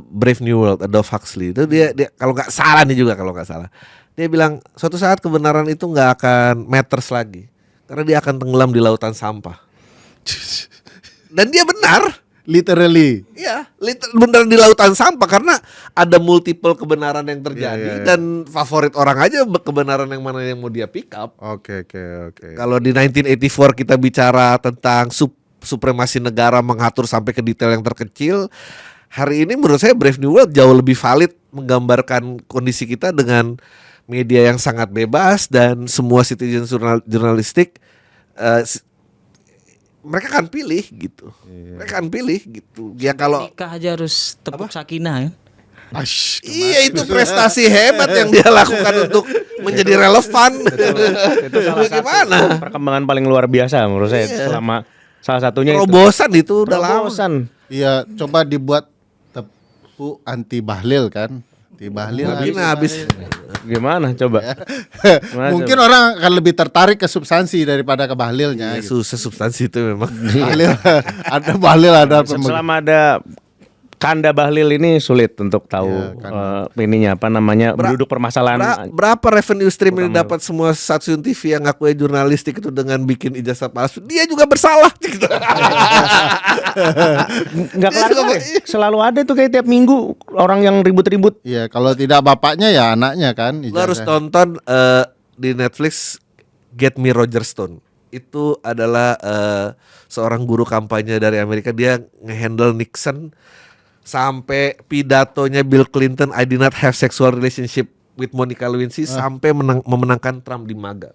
Brave New World, Aldous Huxley. Itu dia kalau nggak salah nih juga kalau nggak salah, dia bilang suatu saat kebenaran itu nggak akan matters lagi karena dia akan tenggelam di lautan sampah. Dan dia benar. Literally. Iya, benar di lautan sampah karena ada multiple kebenaran yang terjadi dan favorit orang aja kebenaran yang mana yang mau dia pick up. Oke. Kalau di 1984 kita bicara tentang supremasi negara mengatur sampai ke detail yang terkecil, hari ini menurut saya Brave New World jauh lebih valid menggambarkan kondisi kita dengan media yang sangat bebas dan semua citizen jurnalistik. Mereka akan pilih gitu. Ya kalau nikah aja harus tepuk sakinah ya. Iya, itu prestasi hebat yang dia lakukan untuk menjadi relevan. Itu salah satu perkembangan paling luar biasa menurut saya selama salah satunya terobosan itu udah lama. Iya, coba dibuat tepu anti Bahlil kan. Anti Bahlil habis. Gimana coba? Mungkin orang akan lebih tertarik ke substansi daripada ke Bahlilnya. Susah substansi itu memang. Bahlil ada selama ada Kanda Bahlil ini sulit untuk tahu ininya apa namanya duduk permasalahan. Berapa revenue stream yang dapat semua stasiun TV yang ngakuin jurnalistik itu dengan bikin ijazah palsu? Dia juga bersalah. Nggak kelar. Selalu ada tuh kayak tiap minggu orang yang ribut-ribut. Iya, kalau tidak bapaknya ya anaknya kan. Lo harus tonton di Netflix Get Me Roger Stone. Itu adalah seorang guru kampanye dari Amerika. Dia ngehandle Nixon sampai pidatonya Bill Clinton, I did not have sexual relationship with Monica Lewinsky, sampai memenangkan Trump di MAGA.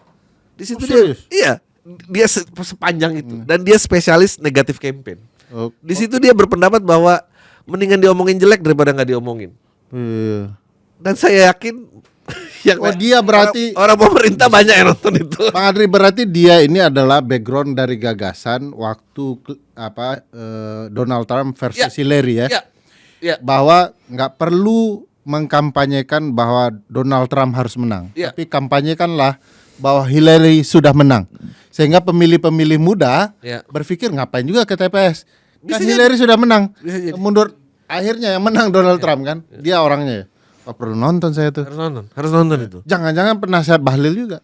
Di situ dia sepanjang itu dan dia spesialis negatif campaign. Di situ dia berpendapat bahwa mendingan diomongin jelek daripada nggak diomongin. Dan saya yakin dia berarti orang pemerintah banyak yang nonton itu. Bang Adri, berarti dia ini adalah background dari gagasan waktu Donald Trump versus Hillary ya. Bahwa nggak perlu mengkampanyekan bahwa Donald Trump harus menang, tapi kampanyekanlah bahwa Hillary sudah menang, sehingga pemilih-pemilih muda berpikir ngapain juga ke TPS, Kan Hillary sudah menang. Bisa jadi. Mundur akhirnya yang menang Donald Trump kan. Dia orangnya. Oh, perlu nonton saya tuh. Harus nonton itu. Jangan-jangan penasihat Bahlil juga.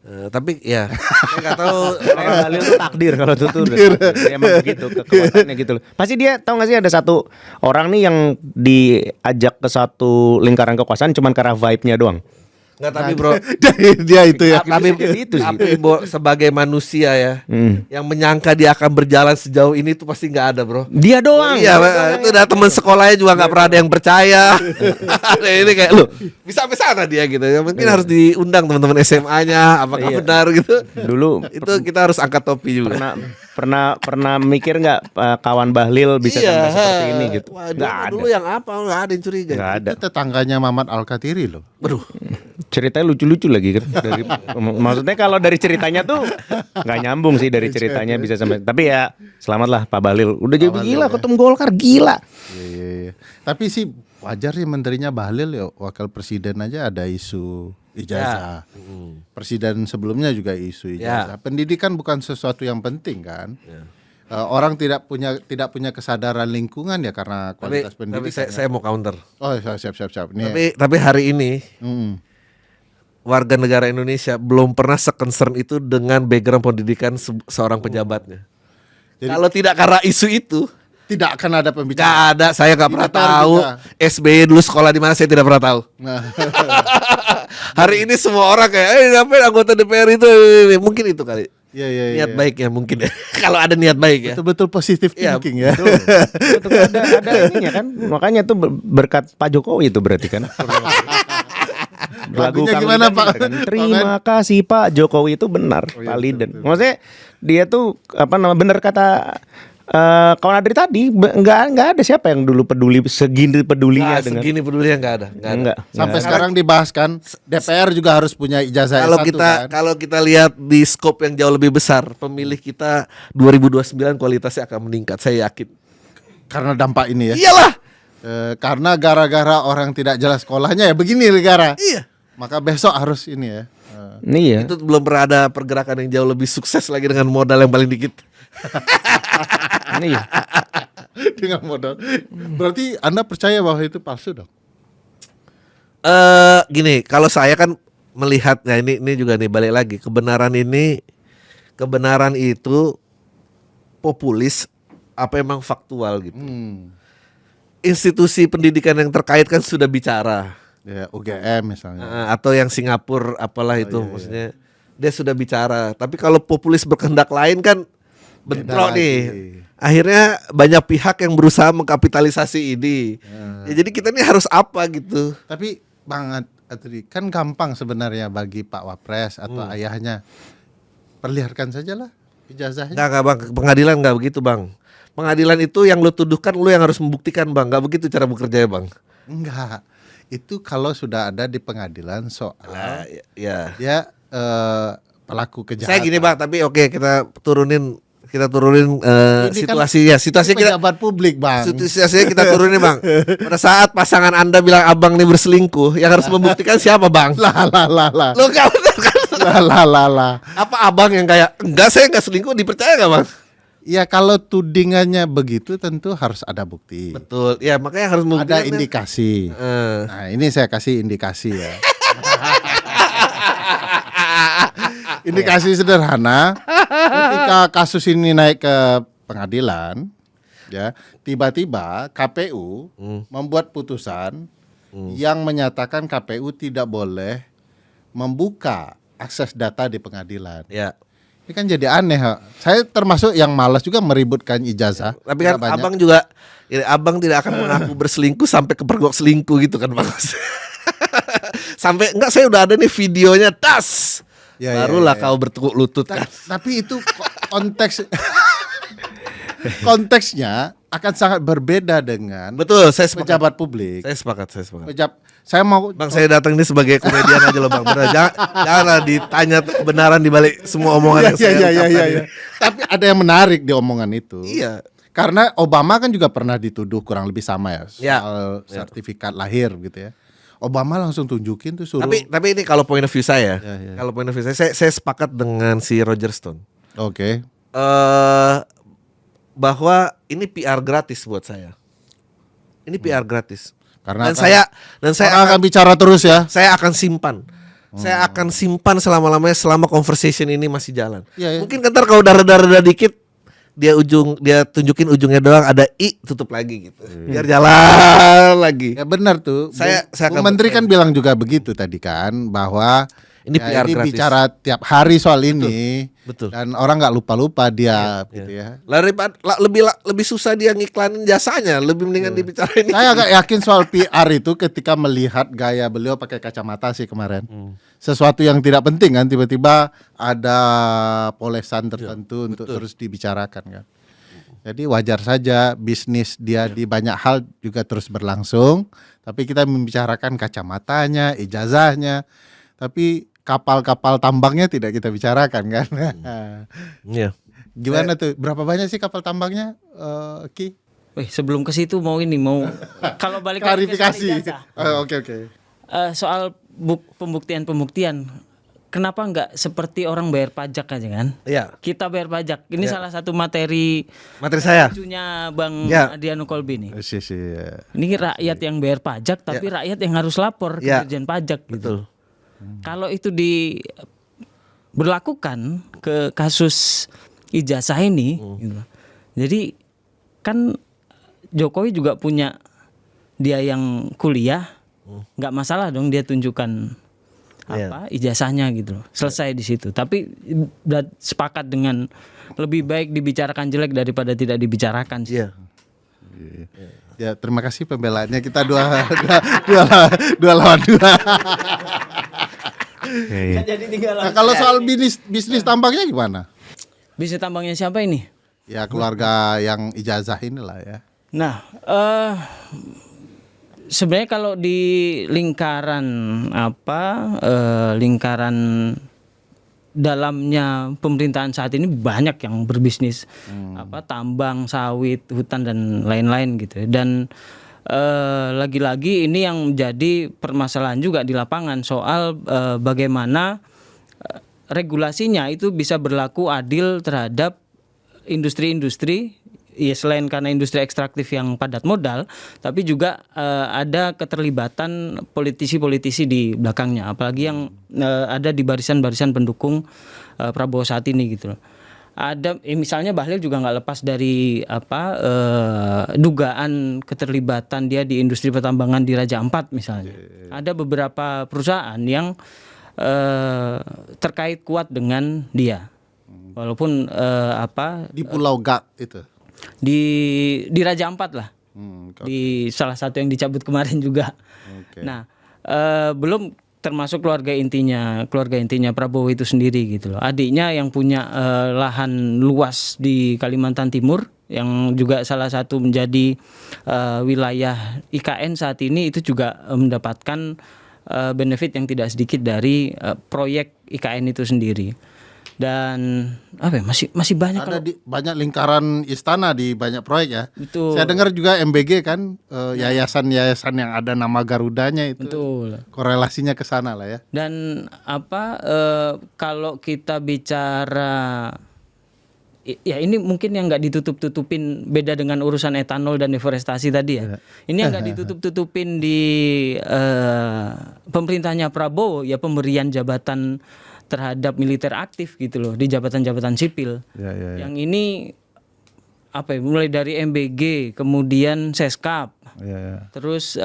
Tapi ya, saya nggak tahu. Bahlil tuh takdir kalau itu tuh emang begitu kekuatannya gitu loh. Pasti dia tahu nggak sih ada satu orang nih yang diajak ke satu lingkaran kekuasaan cuman karena vibe-nya doang. Nggak, tapi bro, Dia itu ya. tapi itu sih. tapi sebagai manusia ya, yang menyangka dia akan berjalan sejauh ini tuh pasti nggak ada bro. Dia doang. Iya, itu udah teman sekolahnya juga nggak pernah ada yang percaya. Ini kayak lu bisa sampai sana dia gitu. Ya, mungkin harus diundang teman-teman SMA-nya, apakah benar gitu. Dulu Itu kita harus angkat topi juga. pernah mikir nggak kawan Bahlil bisa sampai seperti ini gitu? Wah, Nggak ada. dulu yang apa? Nggak ada yang curiga. Nggak ada. Itu tetangganya Mamat Al-Katiri loh. Waduh. Ceritanya lucu-lucu lagi kan. Maksudnya kalau dari ceritanya tuh nggak nyambung sih dari ceritanya bisa sampai. Tapi ya selamatlah Pak Bahlil. Udah jadi gila ketum Golkar gila. Iya. Tapi sih wajar sih menterinya Bahlil ya, wakil presiden aja ada isu ijazah. Presiden sebelumnya juga isu ijazah. Pendidikan bukan sesuatu yang penting kan. Orang tidak punya kesadaran lingkungan ya karena kualitas Tapi pendidikan. saya mau counter. Oh siap. Nih. Tapi hari ini Mm. warga negara Indonesia belum pernah se-concern itu dengan background pendidikan seorang pejabatnya. Kalau tidak karena isu itu, Tidak akan ada nggak pembicaraan. ada. Saya nggak pernah DPR tahu juga. SBY dulu sekolah di mana, saya tidak pernah tahu. Nah, Hari ini semua orang kayak, ngapain anggota DPR itu? Mungkin itu kali. iya. Niat baiknya mungkin ya. Kalau ada niat baik ya. Betul-betul positif Iya, thinking ya. Betul, ada ininya kan. Makanya tuh berkat Pak Jokowi itu berarti kan. Lagunya Kang gimana, Lidan Pak? bener kan? Terima kasih Pak Jokowi itu benar, Pak Lidan. Maksudnya dia tuh benar kata kawan Adri tadi nggak ada siapa yang dulu peduli segini pedulinya dengan Segini pedulinya nggak ada. enggak. Sampai sekarang dibahas kan, DPR juga harus punya ijazah Kalau S1 kita kan. kalau kita lihat di scope yang jauh lebih besar, pemilih kita 2029 kualitasnya akan meningkat, saya yakin. Karena dampak ini ya. Iyalah. Karena gara-gara orang tidak jelas sekolahnya ya begini negara. Iya. Maka besok harus ini ya. Iya. Itu belum pernah ada pergerakan yang jauh lebih sukses lagi dengan modal yang paling dikit. Iya. Dengan modal. Berarti Anda percaya bahwa itu palsu dong? Gini, kalau saya kan melihatnya ini juga nih balik lagi kebenaran itu populis apa emang faktual gitu. Institusi pendidikan yang terkait kan sudah bicara. Ya UGM misalnya. Atau yang Singapura apalah itu maksudnya dia sudah bicara. Tapi kalau populis berkehendak lain kan bentrok nih. Akhirnya banyak pihak yang berusaha mengkapitalisasi ini. Ya, jadi kita ini harus apa gitu. Tapi Bang Adri, kan gampang sebenarnya bagi Pak Wapres atau ayahnya. Perlihatkan sajalah ijazahnya. Enggak Bang, pengadilan enggak begitu Bang. Pengadilan itu yang lu tuduhkan lu yang harus membuktikan Bang. Enggak begitu cara bekerjanya Bang. Enggak. Itu kalau sudah ada di pengadilan soal Ya. dia pelaku kejahatan. Saya gini Bang, tapi oke kita turunin Ini kan situasi kita pejabat publik Bang. situasinya kita turunin Bang. Pada saat pasangan Anda bilang abang ini berselingkuh, yang harus membuktikan siapa Bang? Lah. Lu enggak bener kan? Lah. Apa abang yang kayak enggak saya enggak selingkuh dipercaya enggak Bang? Ya kalau tudingannya begitu tentu harus ada bukti. Betul. Ya makanya harus Ada membuktikan. indikasi. Nah ini saya kasih indikasi ya. Indikasi sederhana. Ketika kasus ini naik ke pengadilan, ya tiba-tiba KPU membuat putusan yang menyatakan KPU tidak boleh membuka akses data di pengadilan. Ya. Ini kan jadi aneh. Saya termasuk yang malas juga meributkan ijazah. Tapi kan Tidak banyak. abang juga abang tidak akan mengaku berselingkuh sampai kepergok selingkuh gitu kan Bang. Sampai enggak saya udah ada nih videonya tas. Ya, Barulah ya. kau bertekuk lutut kan. Tapi itu konteksnya akan sangat berbeda dengan Betul, saya sepakat. pejabat publik. Saya sepakat. Saya mau Bang saya datang ini sebagai komedian aja loh Bang. Bener, janganlah ditanya kebenaran di balik semua omongan yang saya ucapkan ini. Tapi ada yang menarik di omongan itu. Iya. Karena Obama kan juga pernah dituduh kurang lebih sama ya Ya. soal sertifikat lahir gitu ya. Obama langsung tunjukin tuh suruh. Tapi ini kalau point of view saya, Ya. kalau point of view saya sepakat dengan si Roger Stone. Oke. bahwa ini PR gratis buat saya. Ini PR gratis. Karena Dan saya akan bicara terus ya. Saya akan simpan. Saya akan simpan selama-lamanya selama conversation ini masih jalan. Iya, iya. Mungkin ntar kalau darah-darah dikit dia tunjukin ujungnya doang ada i tutup lagi gitu. Biar jalan lagi. Ya benar tuh. Saya Bu Menteri kan bilang juga begitu tadi kan bahwa Ini PR ini gratis. bicara tiap hari soal ini. Betul. Dan orang nggak lupa-lupa dia gitu ya. Lebih susah dia ngiklanin jasanya, lebih mendingan dibicarain ini. Saya agak yakin soal PR itu ketika melihat gaya beliau pakai kacamata sih kemarin. Sesuatu yang tidak penting kan tiba-tiba ada polesan tertentu untuk terus dibicarakan kan. Jadi wajar saja bisnis dia di banyak hal juga terus berlangsung, tapi kita membicarakan kacamatanya, ijazahnya. Tapi kapal-kapal tambangnya tidak kita bicarakan kan. Iya. Gimana tuh? Berapa banyak sih kapal tambangnya, Ki? Sebelum ke situ mau kalau balik lagi ke soal Klarifikasi. ijazah. Oke. Soal pembuktian. Kenapa nggak seperti orang bayar pajak aja kan? Iya. Kita bayar pajak. Ini salah satu materi saya. lucunya Bang Ya. Adriano Kolbi nih. Iya. Ini rakyat yang bayar pajak, tapi rakyat yang harus lapor ke Ya. Dirjen Pajak. Gitu. Betul. Kalau itu berlakukan ke kasus ijazah ini, gitu. Jadi kan Jokowi juga punya dia yang kuliah, nggak masalah dong dia tunjukkan ijazahnya gitu loh. Selesai di situ. Tapi sepakat dengan lebih baik dibicarakan jelek daripada tidak dibicarakan sih. Iya. Ya, terima kasih pembelaannya. Kita dua lawan dua. Jadi tinggal Nah, kalau soal bisnis tambangnya gimana? bisnis tambangnya siapa ini? Ya keluarga yang ijazah inilah ya. Nah, sebenarnya kalau di lingkaran lingkaran dalamnya pemerintahan saat ini banyak yang berbisnis tambang, sawit, hutan dan lain-lain gitu. Dan lagi-lagi ini yang menjadi permasalahan juga di lapangan soal bagaimana regulasinya itu bisa berlaku adil terhadap industri-industri. Ya selain karena industri ekstraktif yang padat modal, tapi juga ada keterlibatan politisi-politisi di belakangnya, apalagi yang ada di barisan-barisan pendukung Prabowo saat ini gitu loh. Ada misalnya Bahlil juga nggak lepas dari dugaan keterlibatan dia di industri pertambangan di Raja Ampat misalnya. Ada beberapa perusahaan yang terkait kuat dengan dia, walaupun Di Pulau Gak itu. di Raja Ampat lah, di salah satu yang dicabut kemarin juga. Nah, belum termasuk keluarga intinya Prabowo itu sendiri gitu loh. Adiknya yang punya lahan luas di Kalimantan Timur yang juga salah satu menjadi wilayah IKN saat ini, itu juga mendapatkan benefit yang tidak sedikit dari proyek IKN itu sendiri. Dan masih banyak Ada banyak lingkaran istana di banyak proyek ya. Betul. Saya dengar juga MBG kan yayasan-yayasan yang ada nama Garudanya itu. Betul. Korelasinya ke sana lah ya. Dan kalau kita bicara ya ini mungkin yang nggak ditutup-tutupin, beda dengan urusan etanol dan deforestasi tadi ya. Ini yang nggak ditutup-tutupin di pemerintahnya Prabowo ya, pemberian jabatan terhadap militer aktif gitu loh di jabatan-jabatan sipil. Yang ini mulai dari MBG, kemudian Seskap, terus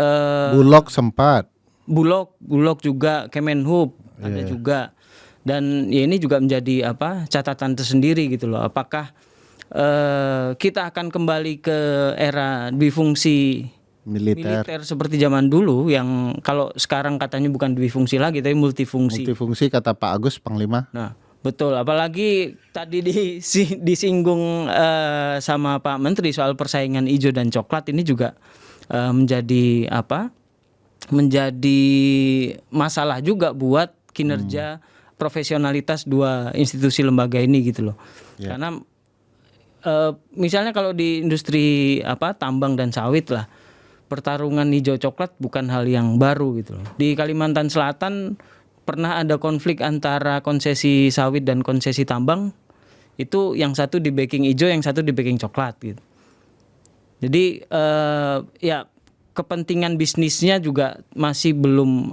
Bulog sempat. Bulog juga, Kemenhub ada juga. Dan ya ini juga menjadi catatan tersendiri gitu loh. Apakah kita akan kembali ke era difungsi militer seperti zaman dulu, yang kalau sekarang katanya bukan difungsi lagi tapi multifungsi. Multifungsi kata Pak Agus Panglima. Nah, betul. Apalagi tadi disinggung sama Pak Menteri soal persaingan hijau dan coklat, ini juga menjadi menjadi masalah juga buat kinerja profesionalitas dua institusi lembaga ini gitu loh. Karena misalnya kalau di industri tambang dan sawit lah, pertarungan hijau coklat bukan hal yang baru gitu loh. Di Kalimantan Selatan pernah ada konflik antara konsesi sawit dan konsesi tambang itu yang satu di baking hijau, yang satu di baking coklat gitu. Jadi ya kepentingan bisnisnya juga masih belum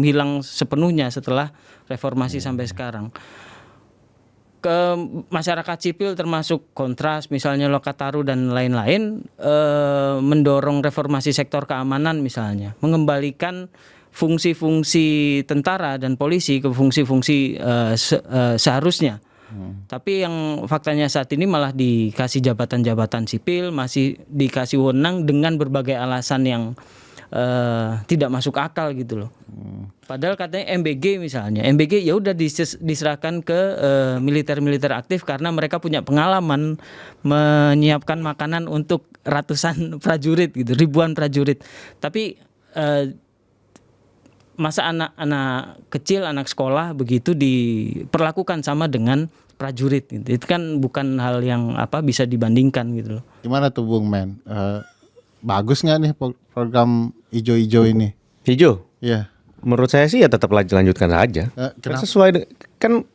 hilang sepenuhnya setelah reformasi sampai sekarang. Ke masyarakat sipil termasuk Kontras misalnya, Lokataru dan lain-lain mendorong reformasi sektor keamanan misalnya, mengembalikan fungsi-fungsi tentara dan polisi ke fungsi-fungsi seharusnya. Tapi yang faktanya saat ini malah dikasih jabatan-jabatan sipil, masih dikasih wewenang dengan berbagai alasan yang tidak masuk akal gitu loh. Padahal katanya MBG misalnya, MBG ya udah diserahkan ke militer-militer aktif karena mereka punya pengalaman menyiapkan makanan untuk ratusan prajurit gitu, ribuan prajurit. Tapi masa anak-anak kecil, anak sekolah begitu diperlakukan sama dengan prajurit gitu. Itu kan bukan hal yang bisa dibandingkan gitu loh. Gimana tuh Bung Men? Bagus nggak nih program hijau-hijau ini? Hijau? Iya. Menurut saya sih ya tetap lanjutkan saja. Kan sesuai kan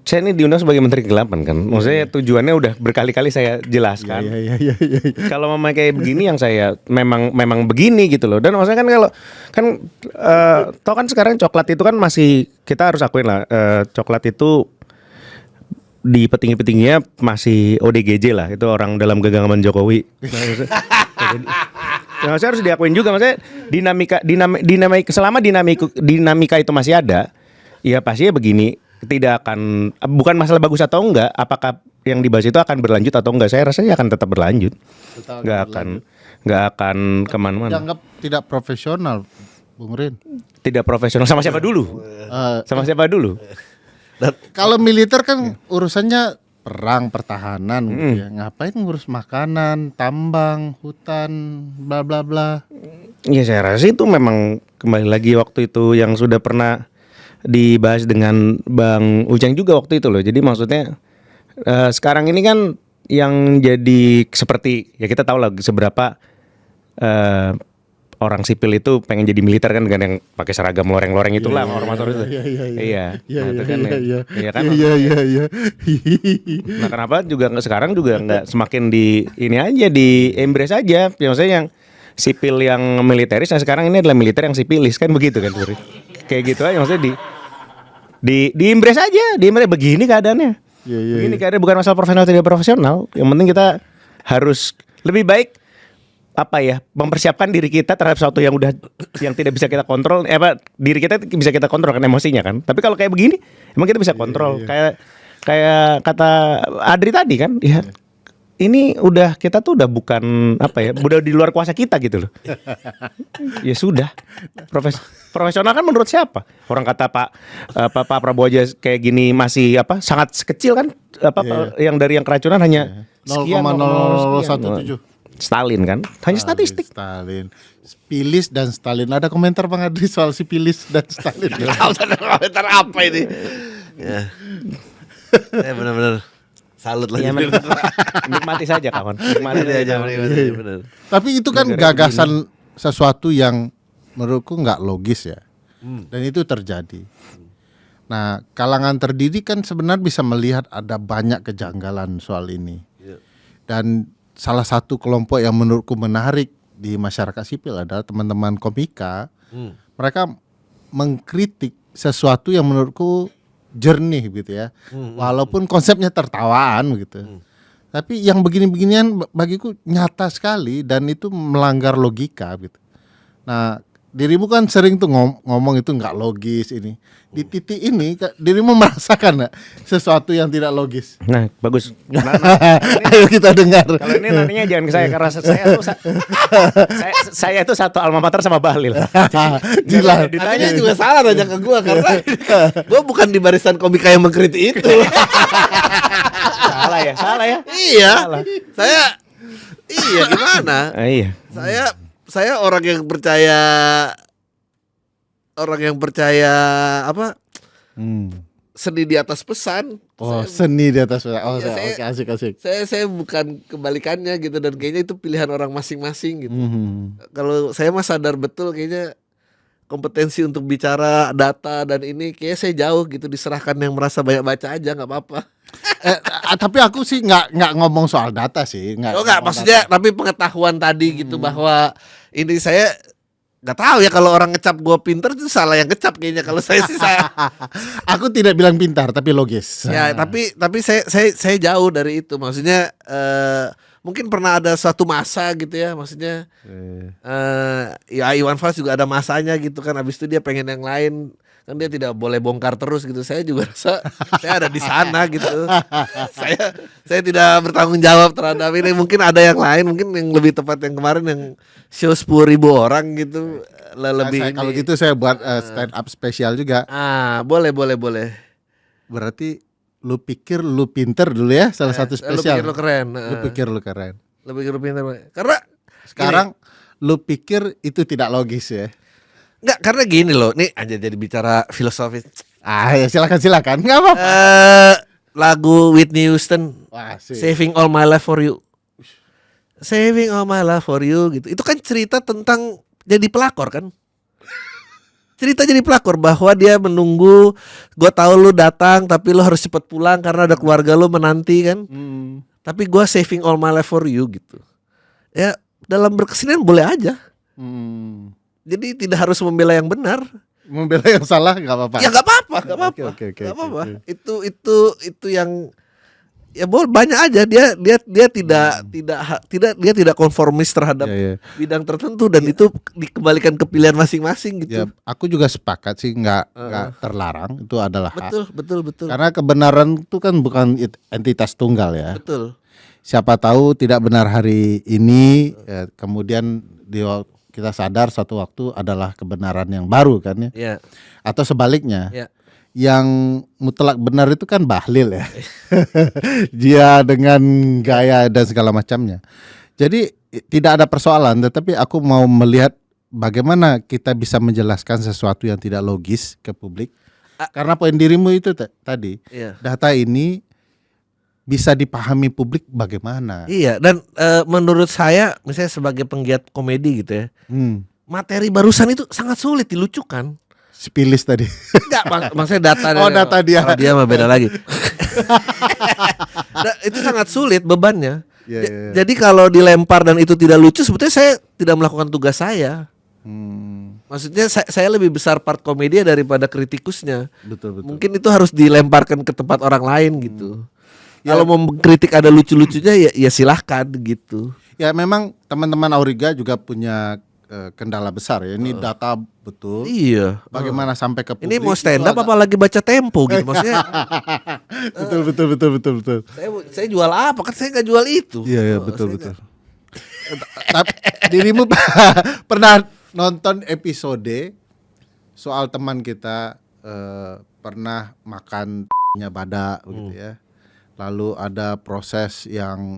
saya ini diundang sebagai Menteri Kegelapan kan. Maksudnya tujuannya udah berkali-kali saya jelaskan. Iya. Kalau memang kayak begini yang saya memang begini gitu loh. Dan maksudnya kan kalau kan toh kan sekarang coklat itu kan masih, kita harus akuin lah, coklat itu di petinggi-petingginya masih ODGJ lah, itu orang dalam genggaman Jokowi. Maksudnya harus diakuin juga, maksudnya dinamika selama dinamika itu masih ada, ya pastinya begini, tidak akan, bukan masalah bagus atau enggak, apakah yang dibahas itu akan berlanjut atau enggak, saya rasanya akan tetap berlanjut, nggak akan kemana-mana. Dianggap tidak profesional, Bung Rin. Tidak profesional sama siapa dulu? Sama siapa dulu? Kalau militer kan urusannya perang, pertahanan gitu ya. Ngapain ngurus makanan, tambang, hutan, bla bla bla. Ya saya rasa itu memang kembali lagi waktu itu yang sudah pernah dibahas dengan Bang Ujang juga waktu itu loh. Jadi maksudnya sekarang ini kan yang jadi seperti, ya kita tahu lah seberapa orang sipil itu pengen jadi militer kan dengan yang pakai seragam loreng-loreng itulah, ormator itu. Iya. Iya. Nah, kenapa juga sekarang juga nggak semakin di ini aja, di embrace aja. Ya, maksudnya yang sipil yang militeris, nah sekarang ini adalah militer yang sipilis kan begitu kan, Puri? Kayak gitu aja maksudnya di embrace aja, di embrace begini keadaannya. Begini keadaannya, bukan masalah profesional tidak profesional. Yang penting kita harus lebih baik mempersiapkan diri kita terhadap sesuatu yang tidak bisa kita kontrol. Diri kita bisa kita kontrol kan emosinya kan. Tapi kalau kayak begini emang kita bisa kontrol. Kayak kata Adri tadi kan, ya ini kita tuh udah bukan udah di luar kuasa kita gitu loh. Ya sudah. Profesional kan menurut siapa? Orang kata Pak Prabowo aja kayak gini masih sangat kecil kan, yang dari yang keracunan hanya 0,017. Stalin kan, hanya statistik. Stalin, Pilis dan Stalin. Ada komentar Bang Adri soal si Pilis dan Stalin? Komentar apa ini? Ya, benar-benar salut lah. Ya, nikmati saja kawan. Nikmati aja. Benar. Tapi itu kan gagasan sesuatu yang menurutku nggak logis ya. Dan itu terjadi. Nah, kalangan terdidik kan sebenarnya bisa melihat ada banyak kejanggalan soal ini. Dan salah satu kelompok yang menurutku menarik di masyarakat sipil adalah teman-teman komika. Mereka mengkritik sesuatu yang menurutku jernih gitu ya. Walaupun konsepnya tertawaan gitu. Tapi yang begini-beginian bagiku nyata sekali dan itu melanggar logika gitu. Nah, dirimu kan sering tuh ngomong itu nggak logis ini. Di titik ini dirimu merasakan nggak sesuatu yang tidak logis? Nah, bagus. Ayo kita dengar. Kalau ini nantinya jangan ke saya karena saya itu satu alma mater sama Bahlil. Gila. Ditanya juga salah nanya ke gua karena gua bukan di barisan komika yang mengkritik itu. Salah ya. Iya. Iya gimana? Iya. Saya orang yang percaya seni di atas pesan. Seni di atas pesan. Oke, asik. Saya bukan kebalikannya gitu, dan kayaknya itu pilihan orang masing-masing gitu. Kalau saya mah sadar betul kayaknya kompetensi untuk bicara data dan ini kayaknya saya jauh gitu, diserahkan yang merasa banyak baca aja nggak apa-apa. Tapi aku sih nggak ngomong soal data sih. Nggak ngomong maksudnya tapi pengetahuan tadi gitu bahwa ini saya nggak tahu ya, kalau orang ngecap gue pinter itu salah yang ngecap kayaknya. Kalau saya sih saya Aku tidak bilang pintar tapi logis. ya tapi saya jauh dari itu. Maksudnya mungkin pernah ada suatu masa gitu ya, maksudnya ya Iwan Fals juga ada masanya gitu kan, abis itu dia pengen yang lain kan, dia tidak boleh bongkar terus gitu. Saya juga rasa saya ada di sana gitu. saya tidak bertanggung jawab terhadap ini. Mungkin ada yang lain, mungkin yang lebih tepat yang kemarin yang show 10.000 orang gitu lebih Kalau gitu saya buat stand up spesial juga. boleh. Berarti lu pikir lu pinter dulu ya, salah satu spesial. Lu pikir lu keren. Lu pikir lu keren. Lu pikir lu pintar. Karena Sekarang lu pikir itu tidak logis ya. enggak, karena gini loh. Nih aja jadi bicara filosofis. Ya silakan. Enggak apa-apa. Lagu Whitney Houston, Wah, sih. Saving All My Life For You. Saving All My Life For You gitu. Itu kan cerita tentang jadi pelakor kan. Cerita jadi pelakor bahwa dia menunggu, gue tahu lu datang tapi lu harus cepat pulang karena ada keluarga lu menanti kan. Tapi gue saving all my life for you gitu. Ya dalam berkesenian boleh aja. Jadi tidak harus membela yang benar. Membela yang salah nggak apa-apa. Ya nggak apa-apa, nggak apa-apa. Oke. Nggak apa-apa. Itu yang ya boleh banyak aja. Dia tidak konformis terhadap Ya. bidang tertentu dan itu dikembalikan ke pilihan masing-masing gitu. Ya, aku juga sepakat sih nggak terlarang, itu adalah hak. Betul. Karena kebenaran itu kan bukan entitas tunggal ya. Betul. Siapa tahu tidak benar hari ini, kemudian kita sadar suatu waktu adalah kebenaran yang baru kan ya. Ya. Atau sebaliknya. Ya. Yang mutlak benar itu kan Bahlil ya. Dia dengan gaya dan segala macamnya. Jadi tidak ada persoalan, tetapi aku mau melihat bagaimana kita bisa menjelaskan sesuatu yang tidak logis ke publik. Karena poin dirimu itu tadi, Iya. data ini bisa dipahami publik bagaimana. Iya, dan menurut saya misalnya sebagai penggiat komedi gitu ya, materi barusan itu sangat sulit dilucukan. Sipilis tadi. Enggak, maksudnya data. Oh, data dia. Kalau dia mah beda lagi. Itu sangat sulit bebannya. Ya. Jadi kalau dilempar dan itu tidak lucu, sebetulnya saya tidak melakukan tugas saya. Maksudnya saya lebih besar part komedi daripada kritikusnya. Betul. Mungkin itu harus dilemparkan ke tempat orang lain gitu. Kalau mau mengkritik ada lucu-lucunya ya silahkan gitu. Ya memang teman-teman Auriga juga punya kendala besar ya. Ini data betul. Iya. Bagaimana sampai ke publik? Ini mau stand up apa lagi baca Tempo gitu maksudnya. Betul. Saya jual apa? Kan saya nggak jual itu. Iya, betul. Tapi dirimu pernah nonton episode soal teman kita pernah makan nya badak begitu ya. Lalu ada proses yang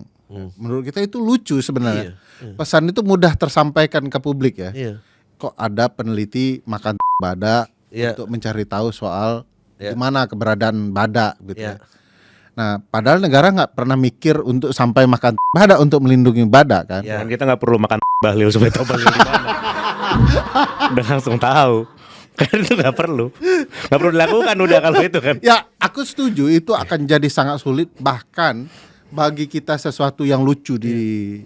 menurut kita itu lucu sebenarnya. Pesan itu mudah tersampaikan ke publik ya. Iya. Kok ada peneliti makan badak untuk mencari tahu soal di mana keberadaan badak gitu ya. Nah, padahal negara nggak pernah mikir untuk sampai makan badak untuk melindungi badak kan. Dan kita nggak perlu makan Bahlil supaya tahu Bahlil di mana. Udah langsung tahu. Kan itu nggak perlu dilakukan udah kalau itu kan. Ya, aku setuju itu akan jadi sangat sulit, bahkan bagi kita sesuatu yang lucu di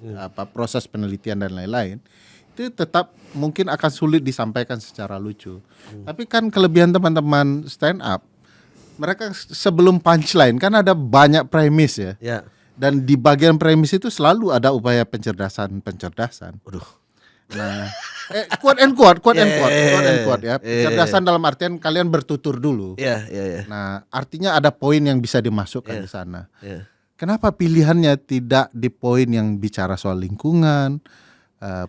proses penelitian dan lain-lain itu tetap mungkin akan sulit disampaikan secara lucu. Tapi kan kelebihan teman-teman stand up, mereka sebelum punchline kan ada banyak premis ya. Dan di bagian premis itu selalu ada upaya pencerdasan. Nah, quote and quote ya. Pencerdasan dalam artian kalian bertutur dulu. Nah, artinya ada poin yang bisa dimasukkan di sana. Kenapa pilihannya tidak di poin yang bicara soal lingkungan,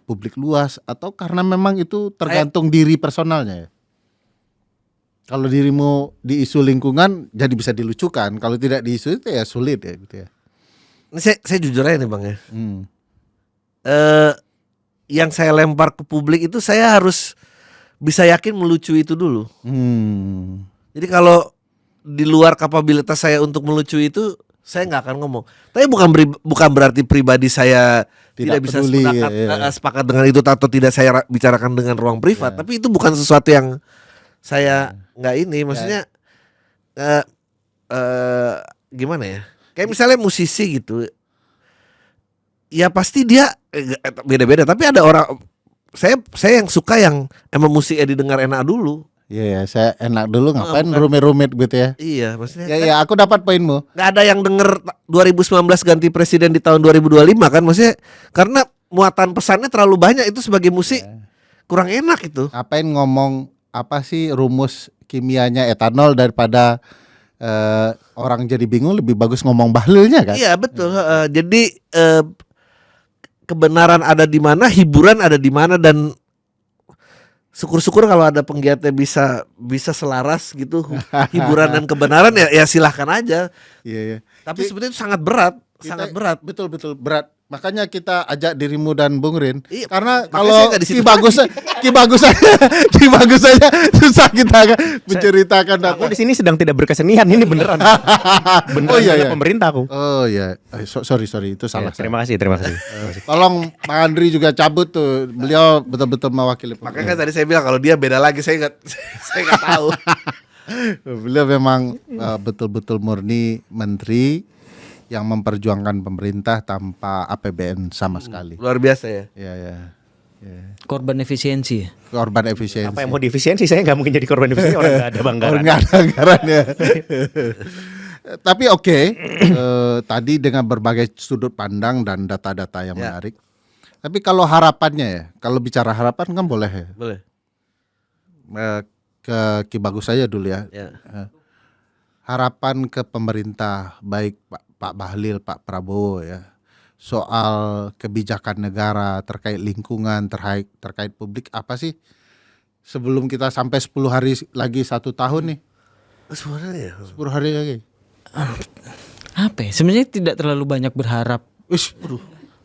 publik luas, atau karena memang itu tergantung diri personalnya ya? Kalau dirimu di isu lingkungan jadi bisa dilucukan, kalau tidak di isu itu ya sulit ya gitu ya. Ini saya jujur aja nih Bang ya. Yang saya lempar ke publik itu saya harus bisa yakin melucu itu dulu. Jadi kalau di luar kapabilitas saya untuk melucu itu, saya nggak akan ngomong. Tapi bukan berarti pribadi saya tidak bisa peduli, sepakat dengan itu atau tidak saya bicarakan dengan ruang privat. Tapi itu bukan sesuatu yang saya nggak ini. Maksudnya gimana ya? Kayak misalnya musisi gitu. Ya pasti dia beda-beda. Tapi ada orang, saya yang suka yang emang musiknya didengar enak dulu. Iya, saya enak dulu ngapain rumit-rumit gitu ya. Iya, maksudnya. Ya, aku dapat poinmu. Nggak ada yang denger 2019 ganti presiden di tahun 2025 kan, maksudnya karena muatan pesannya terlalu banyak, itu sebagai musik kurang enak itu. Ngapain ngomong apa sih rumus kimianya etanol daripada orang jadi bingung, lebih bagus ngomong bahlilnya kan? Iya betul. Jadi kebenaran ada di mana, hiburan ada di mana, dan syukur-syukur kalau ada penggiatnya bisa selaras gitu, hiburan dan kebenaran ya silahkan aja. Iya. Tapi sebetulnya itu sangat berat, sangat berat. Betul berat. Makanya kita ajak dirimu dan Bung Rin. Iya, Karena makanya kalau saya nggak di situ Ki bagus saja susah kita menceritakan. Aku di sini sedang tidak berkesenian, ini beneran. Beneran iya. pemerintah aku. Oh iya, sorry itu salah. Terima kasih. Tolong Pak Andri juga cabut tuh. Beliau betul-betul mewakili. Makanya kan tadi saya bilang kalau dia beda lagi, saya nggak tahu. Beliau memang betul-betul murni menteri yang memperjuangkan pemerintah tanpa APBN sama sekali. Luar biasa ya. Iya. Korban efisiensi. Korban efisiensi. Apa yang mau diefisiensi? Saya nggak mungkin jadi korban efisiensi, orang nggak ada banggaran. Orang nggak ada anggarannya. Tapi oke, tadi dengan berbagai sudut pandang dan data-data yang menarik. Tapi kalau harapannya ya, kalau bicara harapan kan boleh ya. Boleh. Ke Ki Bagus saja dulu ya. Harapan ke pemerintah, baik Pak Bahlil, Pak Prabowo ya, soal kebijakan negara terkait lingkungan, terkait publik, apa sih sebelum kita sampai 10 hari lagi 1 tahun nih? 10 hari lagi. Apa ya? Sebenarnya tidak terlalu banyak berharap.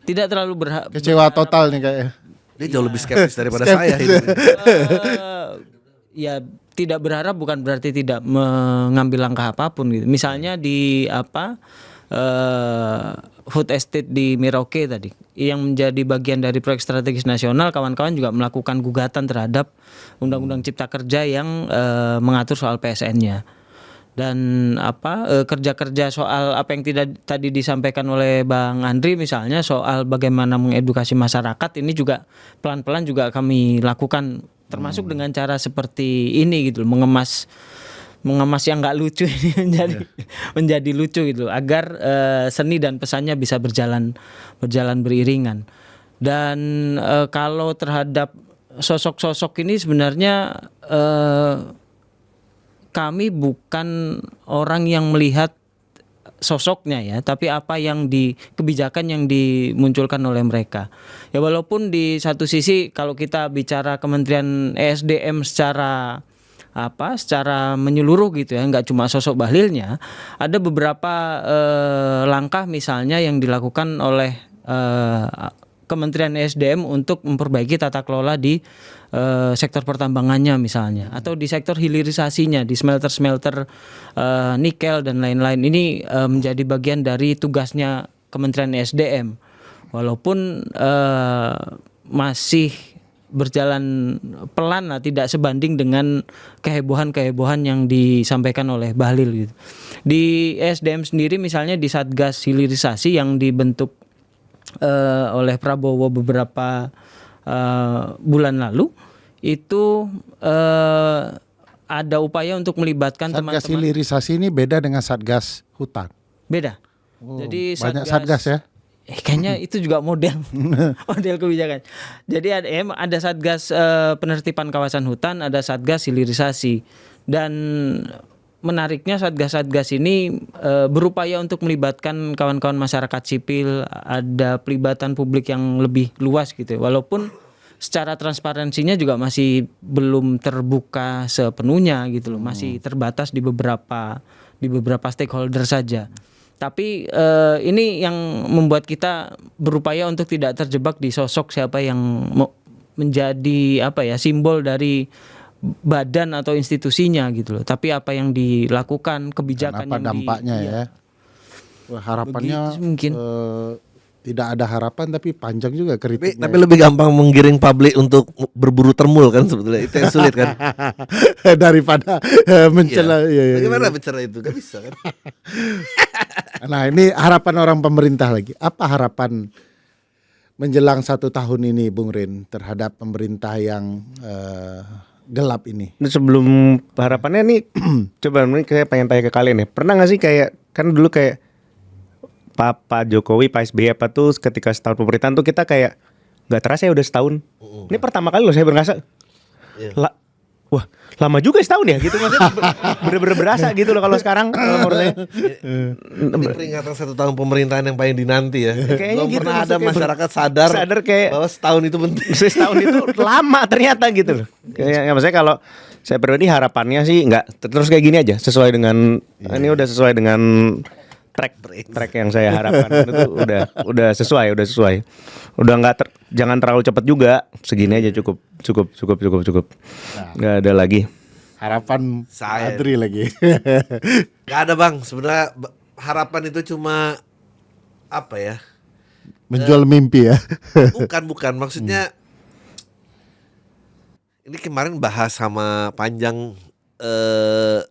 Tidak terlalu berharap. Kecewa total nih kayaknya. Dia jauh lebih skeptis daripada saya ini. Ya tidak berharap bukan berarti tidak mengambil langkah apapun gitu. Misalnya di food estate di Merauke tadi yang menjadi bagian dari proyek strategis nasional, kawan-kawan juga melakukan gugatan terhadap Undang-Undang Cipta Kerja yang mengatur soal PSN-nya. Dan kerja-kerja soal apa yang tadi disampaikan oleh Bang Andri, misalnya soal bagaimana mengedukasi masyarakat, ini juga pelan-pelan juga kami lakukan, termasuk dengan cara seperti ini gitu, mengemas yang nggak lucu ini menjadi lucu gitu, agar seni dan pesannya bisa berjalan beriringan. Dan kalau terhadap sosok-sosok ini sebenarnya kami bukan orang yang melihat sosoknya ya, tapi apa yang kebijakan yang dimunculkan oleh mereka. Ya walaupun di satu sisi kalau kita bicara Kementerian ESDM secara menyeluruh gitu ya, nggak cuma sosok Bahlilnya, ada beberapa langkah misalnya yang dilakukan oleh Kementerian ESDM untuk memperbaiki tata kelola di sektor pertambangannya misalnya, atau di sektor hilirisasinya, di smelter nikel dan lain-lain. Ini menjadi bagian dari tugasnya Kementerian ESDM, walaupun masih berjalan pelan lah, tidak sebanding dengan kehebohan yang disampaikan oleh Bahlil gitu. Di SDM sendiri misalnya di Satgas Hilirisasi yang dibentuk oleh Prabowo beberapa bulan lalu, itu ada upaya untuk melibatkan teman-teman. Satgas Hilirisasi ini beda dengan Satgas Hutan. Beda. Jadi banyak Satgas ya. Kayaknya itu juga model kebijakan. Jadi ada Satgas penertiban kawasan hutan, ada Satgas Hilirisasi. Dan menariknya Satgas ini berupaya untuk melibatkan kawan-kawan masyarakat sipil, ada pelibatan publik yang lebih luas gitu. Walaupun secara transparansinya juga masih belum terbuka sepenuhnya gitu loh, masih terbatas di beberapa stakeholder saja. Tapi ini yang membuat kita berupaya untuk tidak terjebak di sosok siapa yang menjadi simbol dari badan atau institusinya gitu loh. Tapi apa yang dilakukan, kebijakan dan apa dampaknya ya. Wah, harapannya Begitu mungkin. tidak ada harapan tapi panjang juga kritiknya. Tapi lebih gampang menggiring publik untuk berburu termul kan sebetulnya. Itu yang sulit kan. Daripada mencela. Iya. Bagaimana bicara itu? Gak bisa kan. Nah, ini harapan orang pemerintah lagi. Apa harapan menjelang 1 tahun ini, Bung Rin, terhadap pemerintah yang gelap ini? Ini sebelum harapannya nih, coba ini kayak pengen tanya ke kalian ya. Pernah nggak sih kayak kan dulu kayak Pak Jokowi, Pak SBY apa tuh ketika setahun pemerintahan tuh kita kayak nggak terasa ya udah setahun. Ini pertama kali loh saya berasa. Wah, lama juga setahun ya gitu maksudnya bener-bener berasa gitu loh kalau sekarang menurut saya. Ini peringatan 1 tahun pemerintahan yang paling dinanti ya. Kayaknya Belum gitu, pernah ada maksudnya masyarakat sadar kayak bahwa setahun itu penting. setahun itu lama ternyata gitu loh. Kayak maksudnya kalau saya pribadi harapannya sih nggak terus kayak gini aja sesuai dengan ini udah sesuai dengan track yang saya harapkan itu udah sesuai udah nggak jangan terlalu cepat juga segini aja cukup nggak ada lagi Harapan Saya. Adri lagi. Gak ada bang, sebenarnya harapan itu cuma apa ya? Menjual mimpi ya. Bukan, maksudnya ini kemarin bahas sama panjang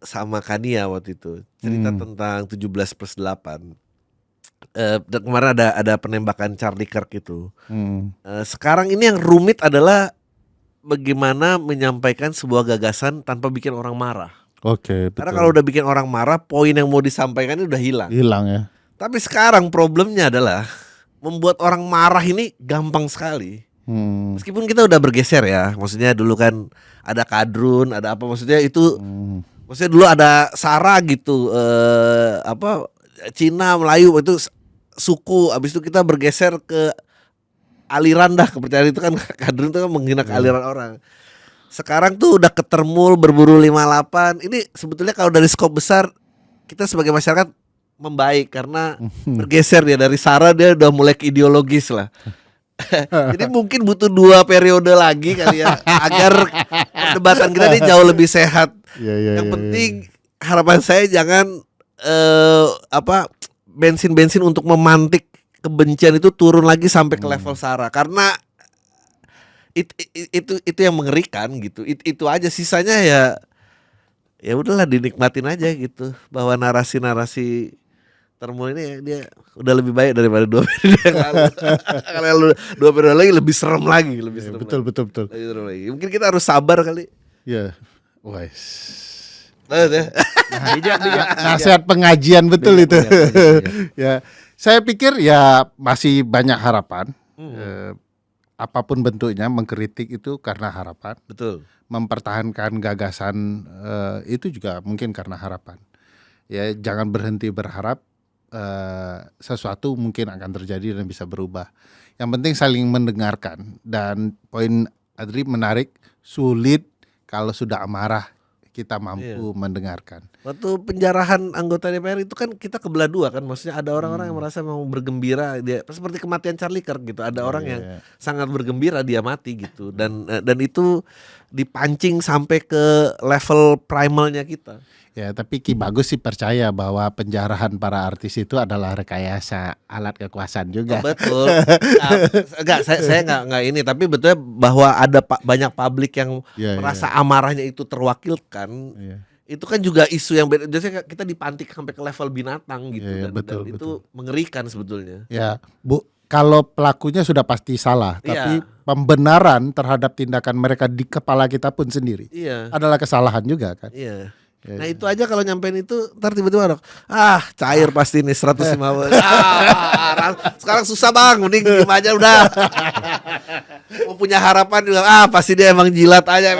sama Kania waktu itu cerita tentang 17+8. Dan kemarin ada penembakan Charlie Kirk itu. Sekarang ini yang rumit adalah bagaimana menyampaikan sebuah gagasan tanpa bikin orang marah. Oke, betul. Karena kalau udah bikin orang marah, poin yang mau disampaikan udah hilang. Hilang ya. Tapi sekarang problemnya adalah membuat orang marah ini gampang sekali. Meskipun kita udah bergeser ya, maksudnya dulu kan ada kadrun, ada apa, maksudnya itu, maksudnya dulu ada sara gitu, Cina, Melayu itu suku, abis itu kita bergeser ke aliran dah, kepercayaan itu kan kadrun itu kan menghina ke aliran orang. Sekarang tuh udah ketermul berburu 58. Ini sebetulnya kalau dari skop besar kita sebagai masyarakat membaik karena bergeser ya dari sara dia udah mulai ke ideologis lah. Jadi mungkin butuh 2 periode lagi kali ya agar perdebatan kita ini jauh lebih sehat. Yang penting harapan saya jangan bensin untuk memantik kebencian itu turun lagi sampai ke level sara karena itu yang mengerikan gitu. Itu aja, sisanya ya udahlah dinikmatin aja gitu bahwa narasi termul ini dia udah lebih baik daripada 2 periode yang lalu. Kalau 2 periode lagi lebih serem lagi, lebih serem. Betul. Lebih serem lagi. Mungkin kita harus sabar kali. Ya. Wais. bijak Nasihat pengajian betul itu. Ya, saya pikir ya masih banyak harapan. Apapun bentuknya mengkritik itu karena harapan. Betul. Mempertahankan gagasan itu juga mungkin karena harapan. Ya, jangan berhenti berharap. Sesuatu mungkin akan terjadi dan bisa berubah. Yang penting saling mendengarkan. Dan poin Adri menarik, sulit kalau sudah amarah kita mampu mendengarkan. Waktu penjarahan anggota DPR itu kan kita kebelah dua kan, maksudnya ada orang-orang yang merasa mau bergembira, dia seperti kematian Charlie Kirk gitu, ada orang yang sangat bergembira dia mati gitu, dan itu dipancing sampai ke level primalnya kita. Ya, tapi Ki Bagus sih percaya bahwa penjarahan para artis itu adalah rekayasa alat kekuasaan juga. Betul. Enggak, saya enggak ini, tapi betulnya bahwa ada banyak publik yang merasa amarahnya itu terwakilkan. Itu kan juga isu yang beda. Biasanya kita dipantik sampai ke level binatang gitu, dan itu mengerikan sebetulnya. Ya, Bu, kalau pelakunya sudah pasti salah, tapi pembenaran terhadap tindakan mereka di kepala kita pun sendiri adalah kesalahan juga kan. Iya. Nah itu aja kalau nyampein itu ntar tiba-tiba cair pasti nih 150. Sekarang susah bang, mending diem aja udah. Mau punya harapan juga pasti dia emang jilat aja.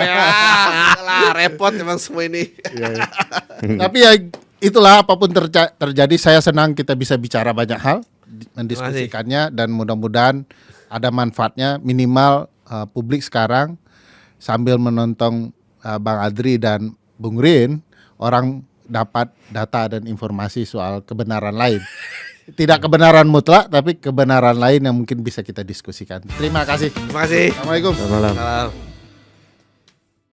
Repot emang semua ini. Tapi ya itulah, apapun terjadi, saya senang kita bisa bicara banyak hal, mendiskusikannya, dan mudah-mudahan ada manfaatnya. Minimal publik sekarang sambil menonton Bang Adri dan Bung Rin, orang dapat data dan informasi soal kebenaran lain. Tidak kebenaran mutlak, tapi kebenaran lain yang mungkin bisa kita diskusikan. Terima kasih. Terima kasih. Assalamualaikum. Selamat malam. Salam.